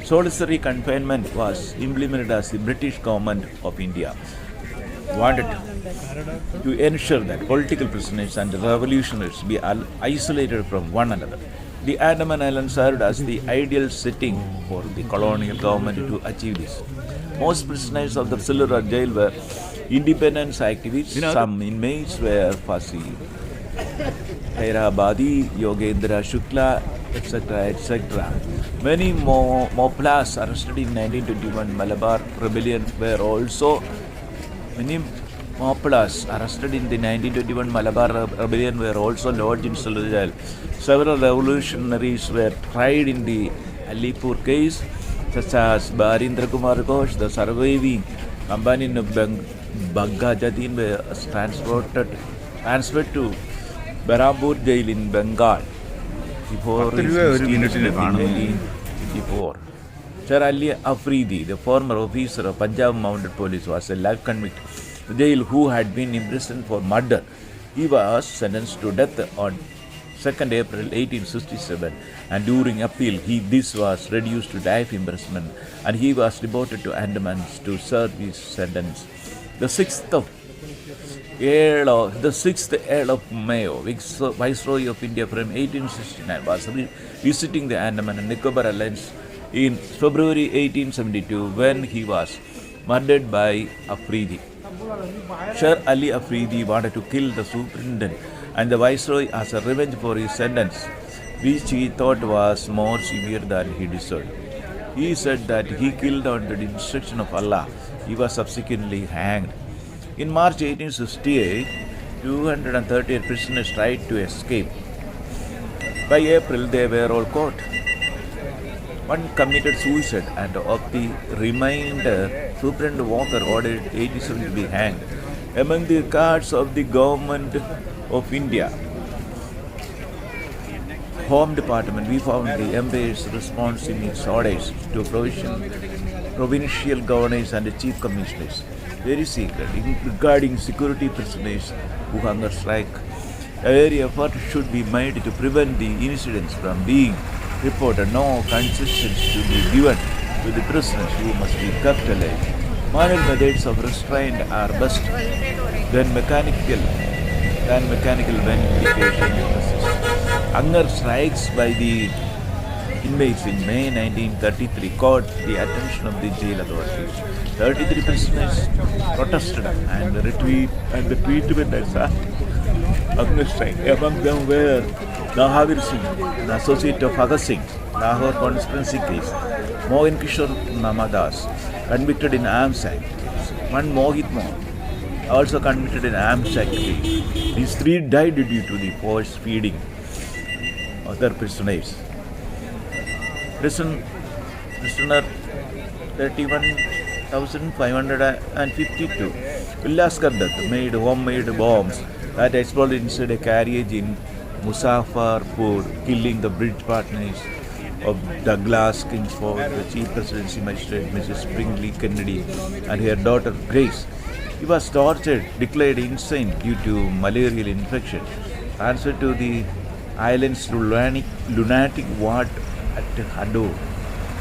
Solitary confinement was implemented as the British government of India wanted to ensure that political prisoners and revolutionaries be isolated from one another. The Andaman Islands served as the ideal setting for the colonial government to achieve this. Most prisoners of the Cellular jail were independence activists. Some inmates were Fasi, Hyderabadi, Yogendra Shukla, etc., etc. Many Moplas arrested in 1921 Malabar rebellion were also Many Moplas arrested in the 1921 Malabar rebellion were also lodged in Cellular jail. Several revolutionaries were tried in the Alipur case, such as Barindra Kumar Ghosh, the surviving companion of Bagga Jadin, was transferred to Berhampur jail in Bengal before his mysterious death in 1954. Sir Ali Afridi, the former officer of Punjab Mounted Police, was a life convict in jail who had been imprisoned for murder. He was sentenced to death on 2nd April 1867, and during appeal this was reduced to life imprisonment, and he was deported to Andamans to serve his sentence. The 6th Earl of Mayo, Viceroy of India from 1869, was visiting the Andaman and Nicobar Islands in February 1872 when he was murdered by Afridi. Sir Ali Afridi wanted to kill the superintendent and the viceroy as a revenge for his sentence, which he thought was more severe than he deserved. He said that he killed under the instruction of Allah. He was subsequently hanged. In March 1868, 238 prisoners tried to escape. By April, they were all caught. One committed suicide, and of the remainder, Superintendent Walker ordered 87 to be hanged. Among the records of the Government of India Home Department, we found the Empire's response in its orders to provincial governors and chief commissioners. Very secret regarding security prisoners who hunger strike. Every effort should be made to prevent the incidents from being reported. No concessions should be given to the prisoners who must be kept alive. Modern methods of restraint are best than mechanical ventilation persists. Hunger strikes by the inmates in May 1933 caught the attention of the jail authorities. 33 prisoners protested and the treatment as a hunger strike. Among them were Nahavir Singh, an associate of Bhagat Singh, Lahore conspiracy case, Mohan Kishore Namadas, convicted in arms act case, one Mohit Mohan, also convicted in arms act case. These three died due to the force feeding other prisoners. Prisoner 31,552. Ullaskar Dutt made homemade bombs that exploded inside a carriage in Muzaffarpur, killing the bridge partners of Douglas Kingsford, the chief presidency magistrate Mrs. Brinkley Kennedy, and her daughter Grace. He was tortured, declared insane due to malarial infection, transferred to the island's lunatic ward at Hado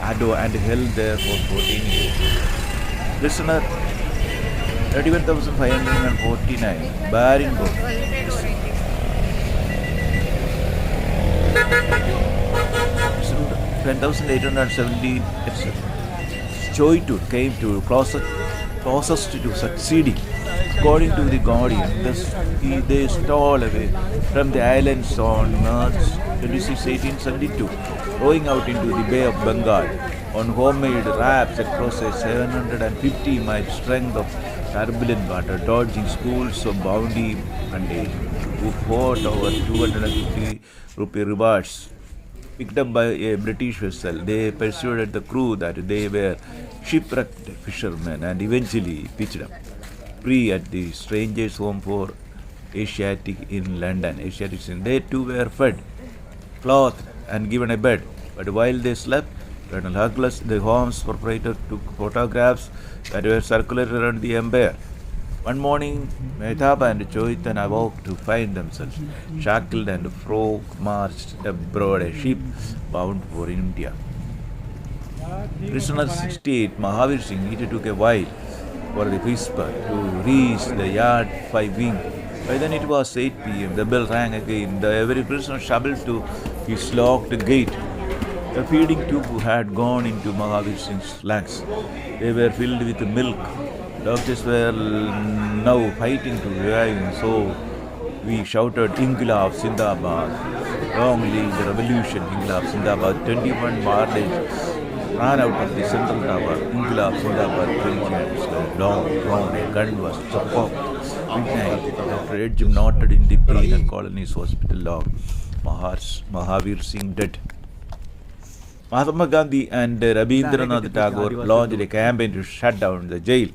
and held there for 14 years. Prisoner 31,549, Baringo. 10,870, Choitu came to closest to succeeding. According to the Guardian, they stole away from the islands on March 26, 1872, rowing out into the Bay of Bengal on homemade rafts across a 750-mile stretch of turbulent water, dodging schools of bounty hunters who fought over 250 rupee rewards. Picked up by a British vessel, they persuaded the crew that they were shipwrecked fishermen and eventually pitched up free at the Strangers' Home for Asiatic in London. They too were fed clothed, and given a bed. But while they slept, Colonel Douglas, the home's proprietor, took photographs that were circulated around the empire. One morning, Mehtab and Choitan awoke to find themselves shackled and frog-marched abroad, a ship bound for India. Prisoner 68, Mahavir Singh, it took a while for the whisper to reach the yard 5 wing. By then it was 8 p.m. The bell rang again. Every prisoner shuffled to his locked gate. The feeding tube had gone into Mahavir Singh's lungs. They were filled with milk. Doctors were now fighting to revive him, so we shouted, Inqilab Zindabad. Long live the revolution, Inqilab Zindabad. 21 Marlies ran out of the central tower. Inqilab Zindabad. 20 hands were long drawn. A gun was struck off. Midnight, Dr. Edgem nodded in the penal colony's hospital log. Mahavir Singh dead. Mahatma Gandhi and Rabindranath Tagore launched a campaign to shut down the jail,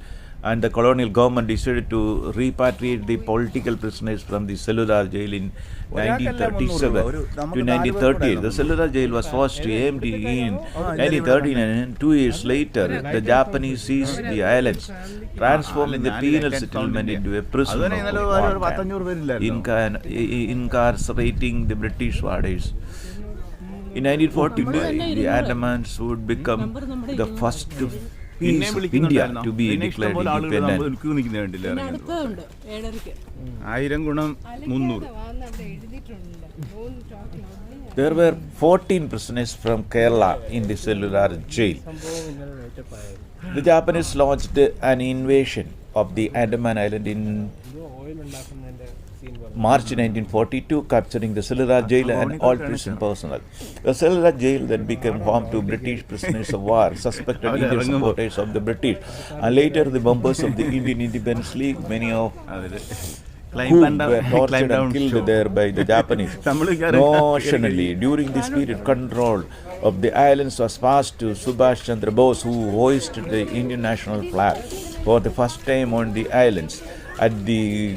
and the colonial government decided to repatriate the political prisoners from the Cellular jail in 1937 to 1938. The Cellular jail was first emptied in 1939, and 2 years later, the Japanese seized the islands, transforming the penal settlement into a prison of war camp, incarcerating the British warders. In 1942, the Andamans would become the first piece of India to be declared independent. There were 14 prisoners from Kerala in the Cellular jail. The Japanese launched an invasion of the Andaman Island in March 1942, capturing the Cellular jail and all prison personnel. The Cellular jail then became home to British prisoners of war, suspected Indian supporters of the British, and later the members of the Indian Independence League, many of who were tortured and killed there by the Japanese. Notionally, during this period, control of the islands was passed to Subhash Chandra Bose, who hoisted the Indian national flag for the first time on the islands at the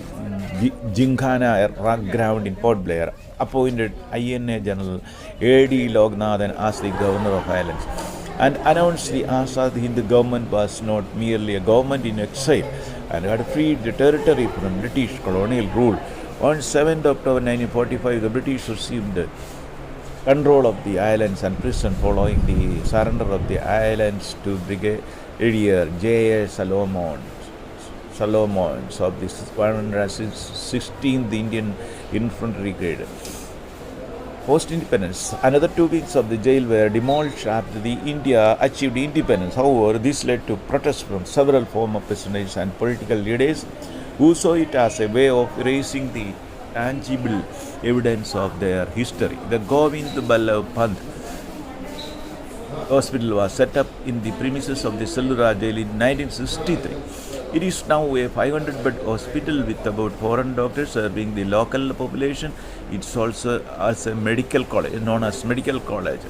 Gymkhana rock ground in Port Blair, appointed INA General A.D. Lognathan as the governor of islands, and announced the Azad Hind government was not merely a government in exile and had freed the territory from British colonial rule. On 7th October 1945, the British assumed control of the islands and prison following the surrender of the islands to Brigadier J.A. Solomons of the 116th Indian Infantry Grade. Post-independence, another 2 wings of the jail were demolished after the India achieved independence. However, this led to protests from several former prisoners and political leaders who saw it as a way of erasing the tangible evidence of their history. The Govind Ballabh Pant Hospital was set up in the premises of the Cellular jail in 1963. It is now a 500-bed hospital with about 400 doctors serving the local population. It's also as a medical college, known as Medical College.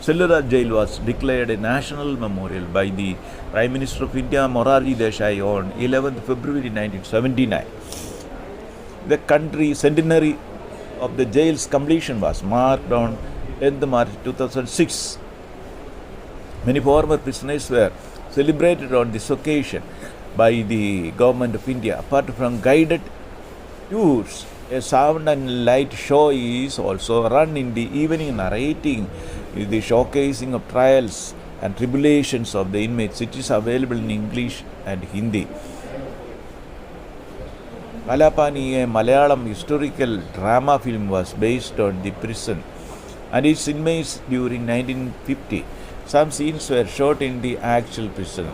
Cellular jail was declared a national memorial by the Prime Minister of India, Morarji Desai, on 11th February 1979. The country's centenary of the jail's completion was marked on 10th March 2006. Many former prisoners were celebrated on this occasion by the government of India. Apart from guided tours, a sound and light show is also run in the evening, narrating the showcasing of trials and tribulations of the inmates. It is available in English and Hindi. Kalapani, a Malayalam historical drama film, was based on the prison and its inmates during 1950. Some scenes were shot in the actual prison.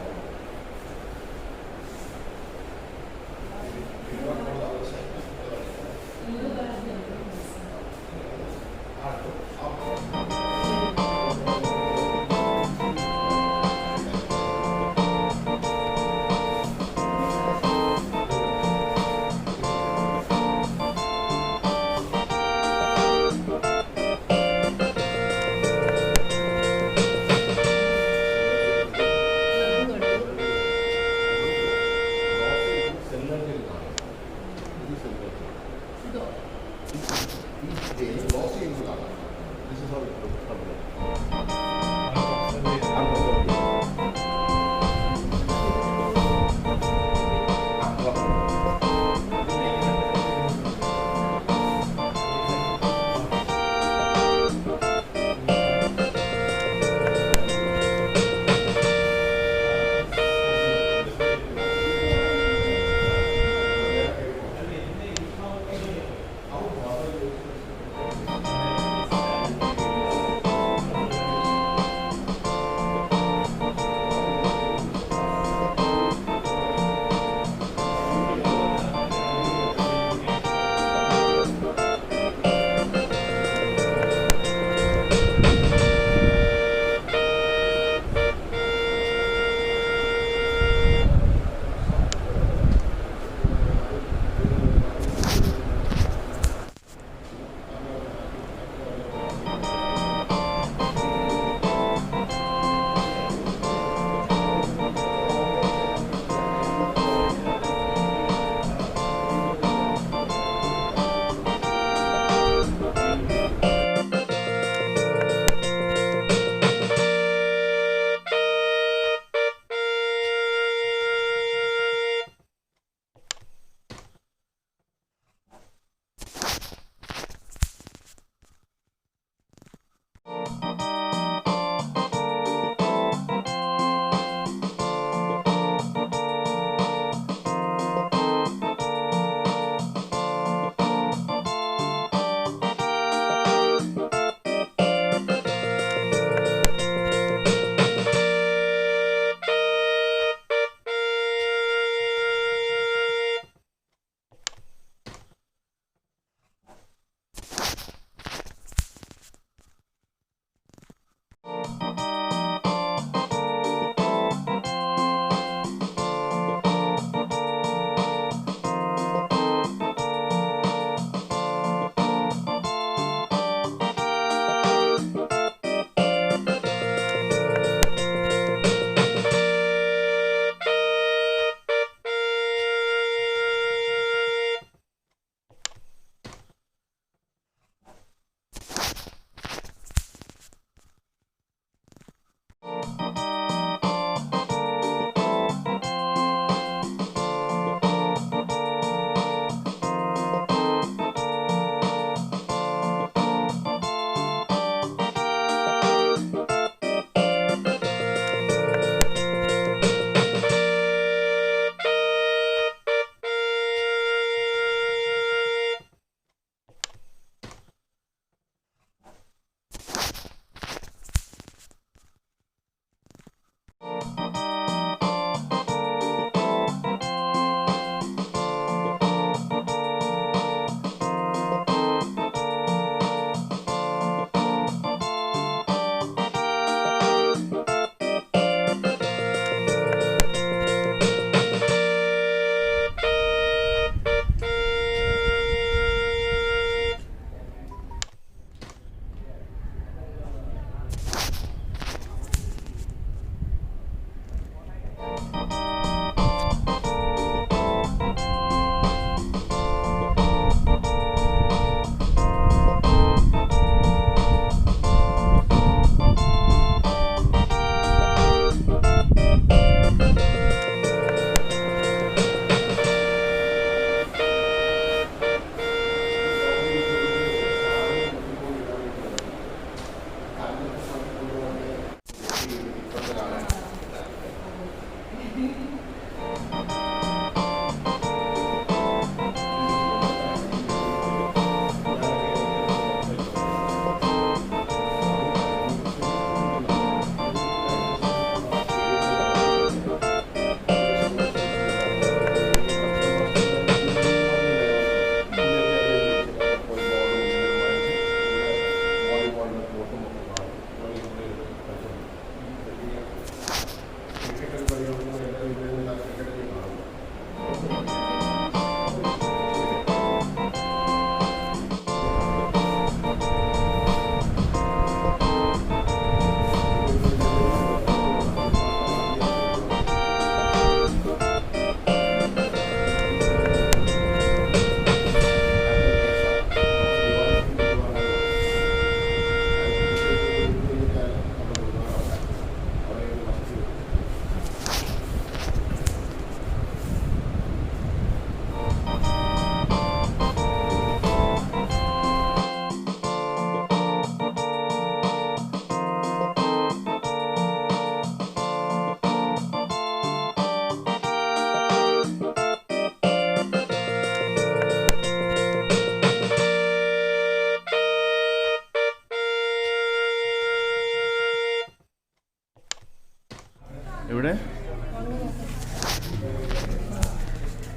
ഇവിടെ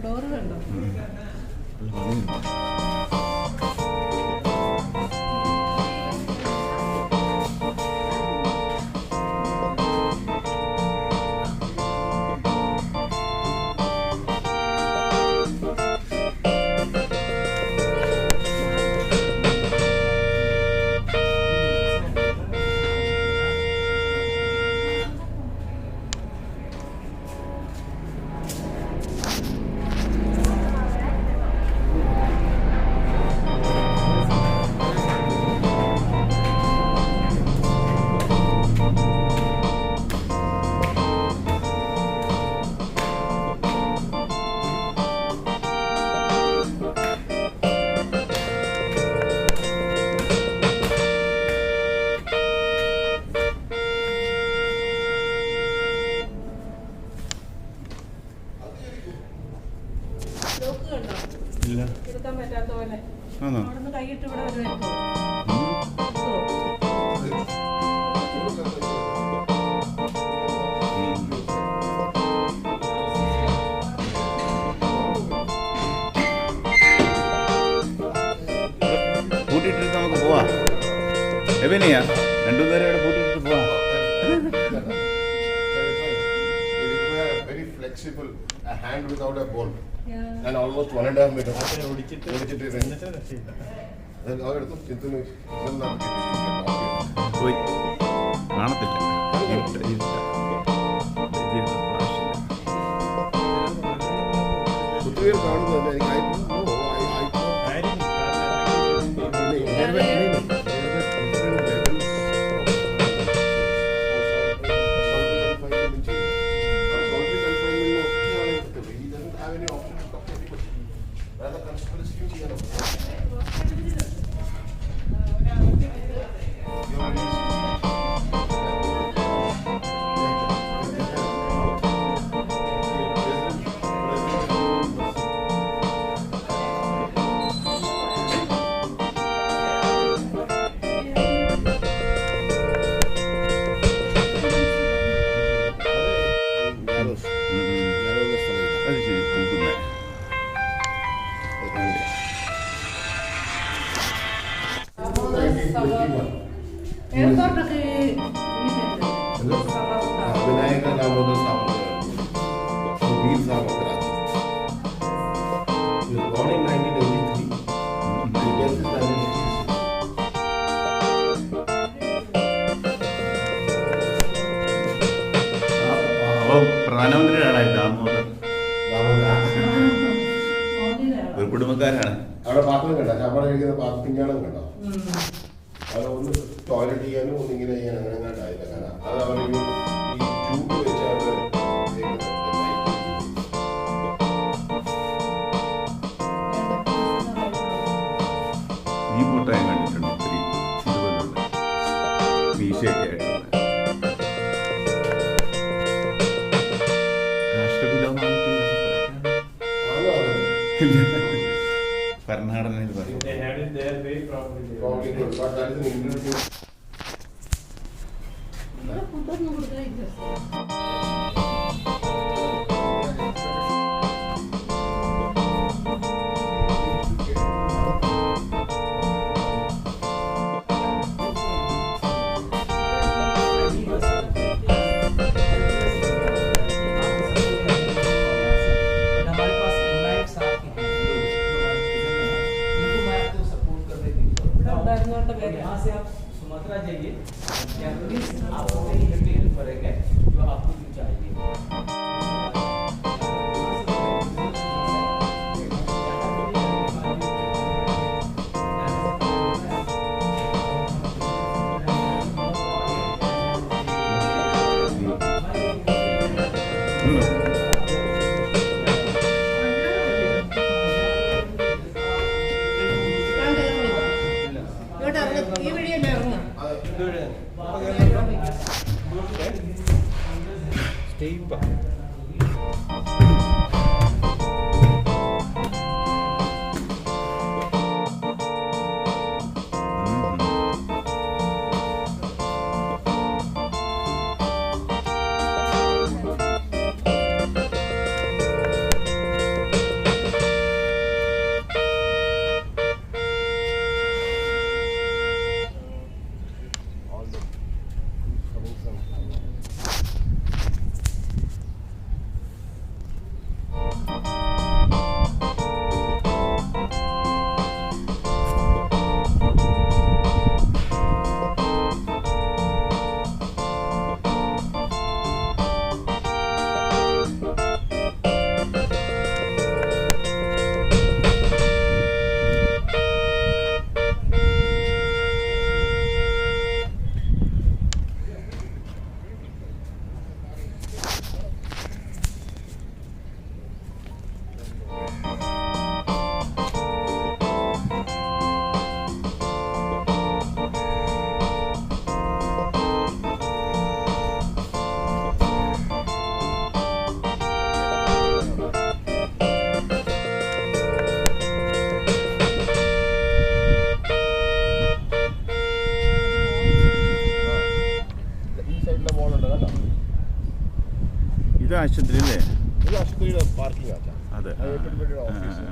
door കണ്ടോ? ഇല്ല. എടുക്കാൻ പറ്റാത്ത പോലെ ആണോ? അവിടുന്ന് കൈയിട്ട് ഇവിടെ വരുമായിരുന്നു. പൂട്ടിയിട്ടിട്ട് നമുക്ക് പോവാം. എവിനെയാ 2 നേരം ഇവിടെ പൂട്ടിയിട്ടിട്ട് പോവാം. Very flexible, a hand without a ball, Yeah. and almost 1.5 meters. പോയി കാണത്തില്ല. ഇരുട്ട്, ഇരുട്ട്. ഇതിരുന്ന് ഫ്ലാഷില്ല. ഒത്തിരി കാണുന്നുണ്ട് എനിക്ക് അത് ശരി പൂക്കുന്നേ. എയർപോർട്ടൊക്കെ विनायक दामोदर सावंत, वीर सावंत राज. He was born in 1983. His death is 1966. അപ്പോൾ പ്രധാനമന്ത്രിയാണ് ദാമോദർ. ഒരു കുടുംബക്കാരാണ്. അവിടെ പാത്രം കണ്ടോ? ചാപ്പാട് കഴിക്കുന്ന പിഞ്ഞാണം കണ്ടോ? അവിടെ ഒന്ന് ടോയ്ലറ്റ് ചെയ്യാനും ഒന്ന് ഇങ്ങനെ ചെയ്യാൻ അങ്ങനെ ആയില്ല. കാരണം അത് അവർ ഈ ട്യൂബ് വെച്ചാണ് ഈ ഫോട്ടോ ഞാൻ കണ്ടിട്ടുണ്ട്. ഒത്തിരി ഇതുപോലുള്ള മീശയൊക്കെ ആയിട്ടുള്ള രാഷ്ട്രപിതാവായിട്ട് ഭരണഘടനയിൽ പറയും. probably good, but that is an individual. ഇവിടെ ഫുഡൊന്നും കൊടുക്കാനില്ല. यहाँ से आप सुमात्रा जाइए, आपको कहीं हेल्प करेंगे जो आपको चाहिए. ഈ വഴിയല്ലേ ഇറങ്ങാം? ഇതൊരു ആശുപത്രി അല്ലേ? ഇത് ആശുപത്രിയുടെ പാർക്കിംഗ് ആച്ചാ. അതെ. ഓഫീസ്.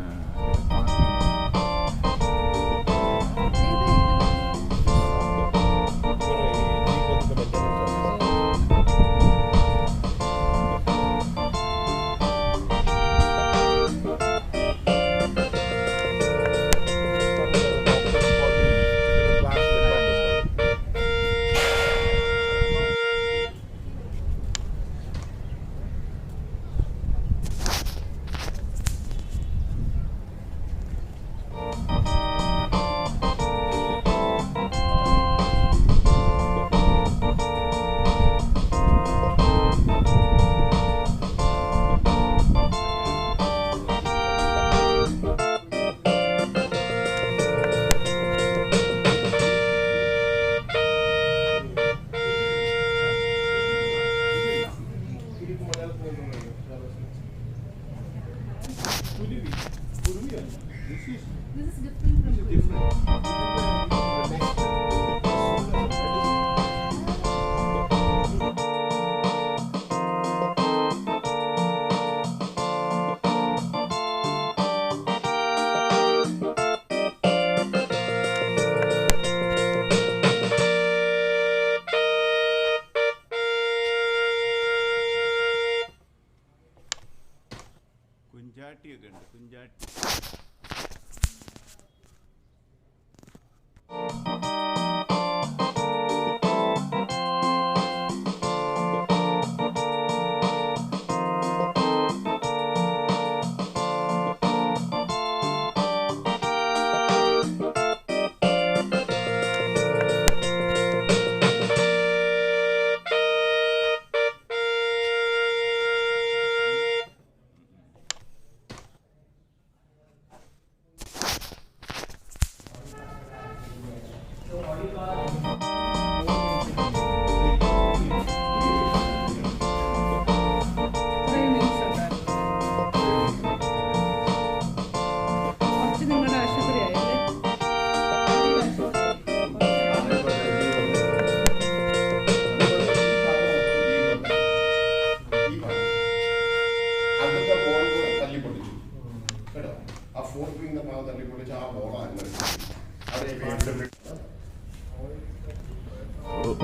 കുഞ്ചാട്ടിയൊക്കെ ഉണ്ട്. കുഞ്ചാട്ടി.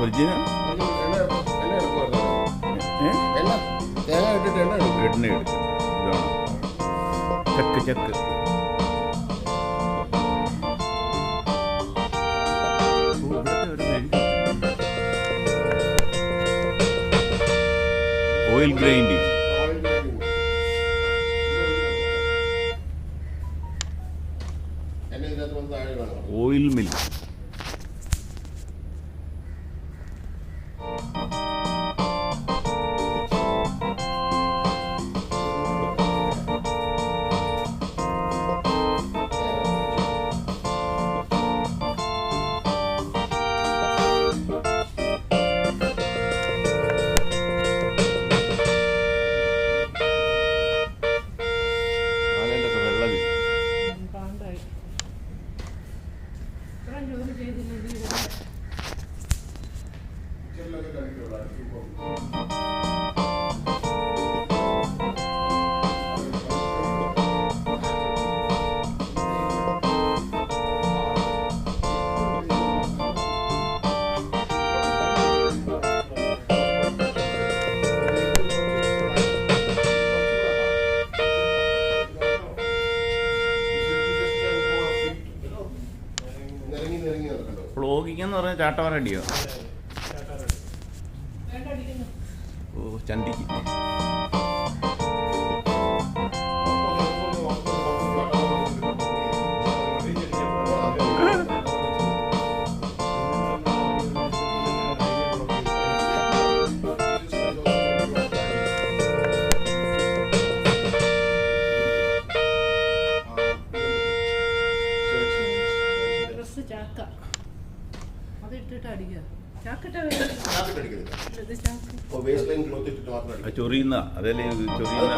ഒറിജിനൽ തേങ്ങ ഇട്ടിട്ട് എണ്ണ എടുക്കും. എണ്ണ എടുക്കും. ഇതാണ് ചക്ക് ചക്ക്. Oil grinding. Oil mill. Flogging എന്ന് പറഞ്ഞാൽ ചാട്ടവാറടിയോ? ഓ ചണ്ടിക്ക്. ചൊറിയുന്ന അതല്ലേ ചൊറിയുന്ന.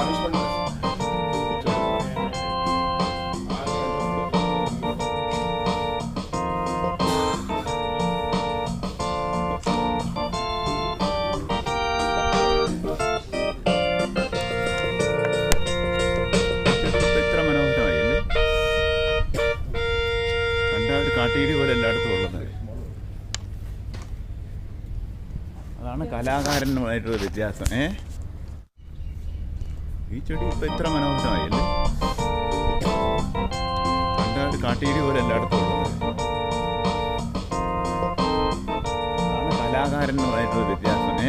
അതാണ് കലാകാരനുമായിട്ടൊരു വ്യത്യാസം. ഈ ചെടി ഇപ്പം ഇത്ര മനോഹരമായില്ലേ? കണ്ടാൽ കാട്ടീരി പോലെ എല്ലായിടത്തും ഉള്ളത്. അതാണ് കലാകാരനുമായിട്ടൊരു വ്യത്യാസം.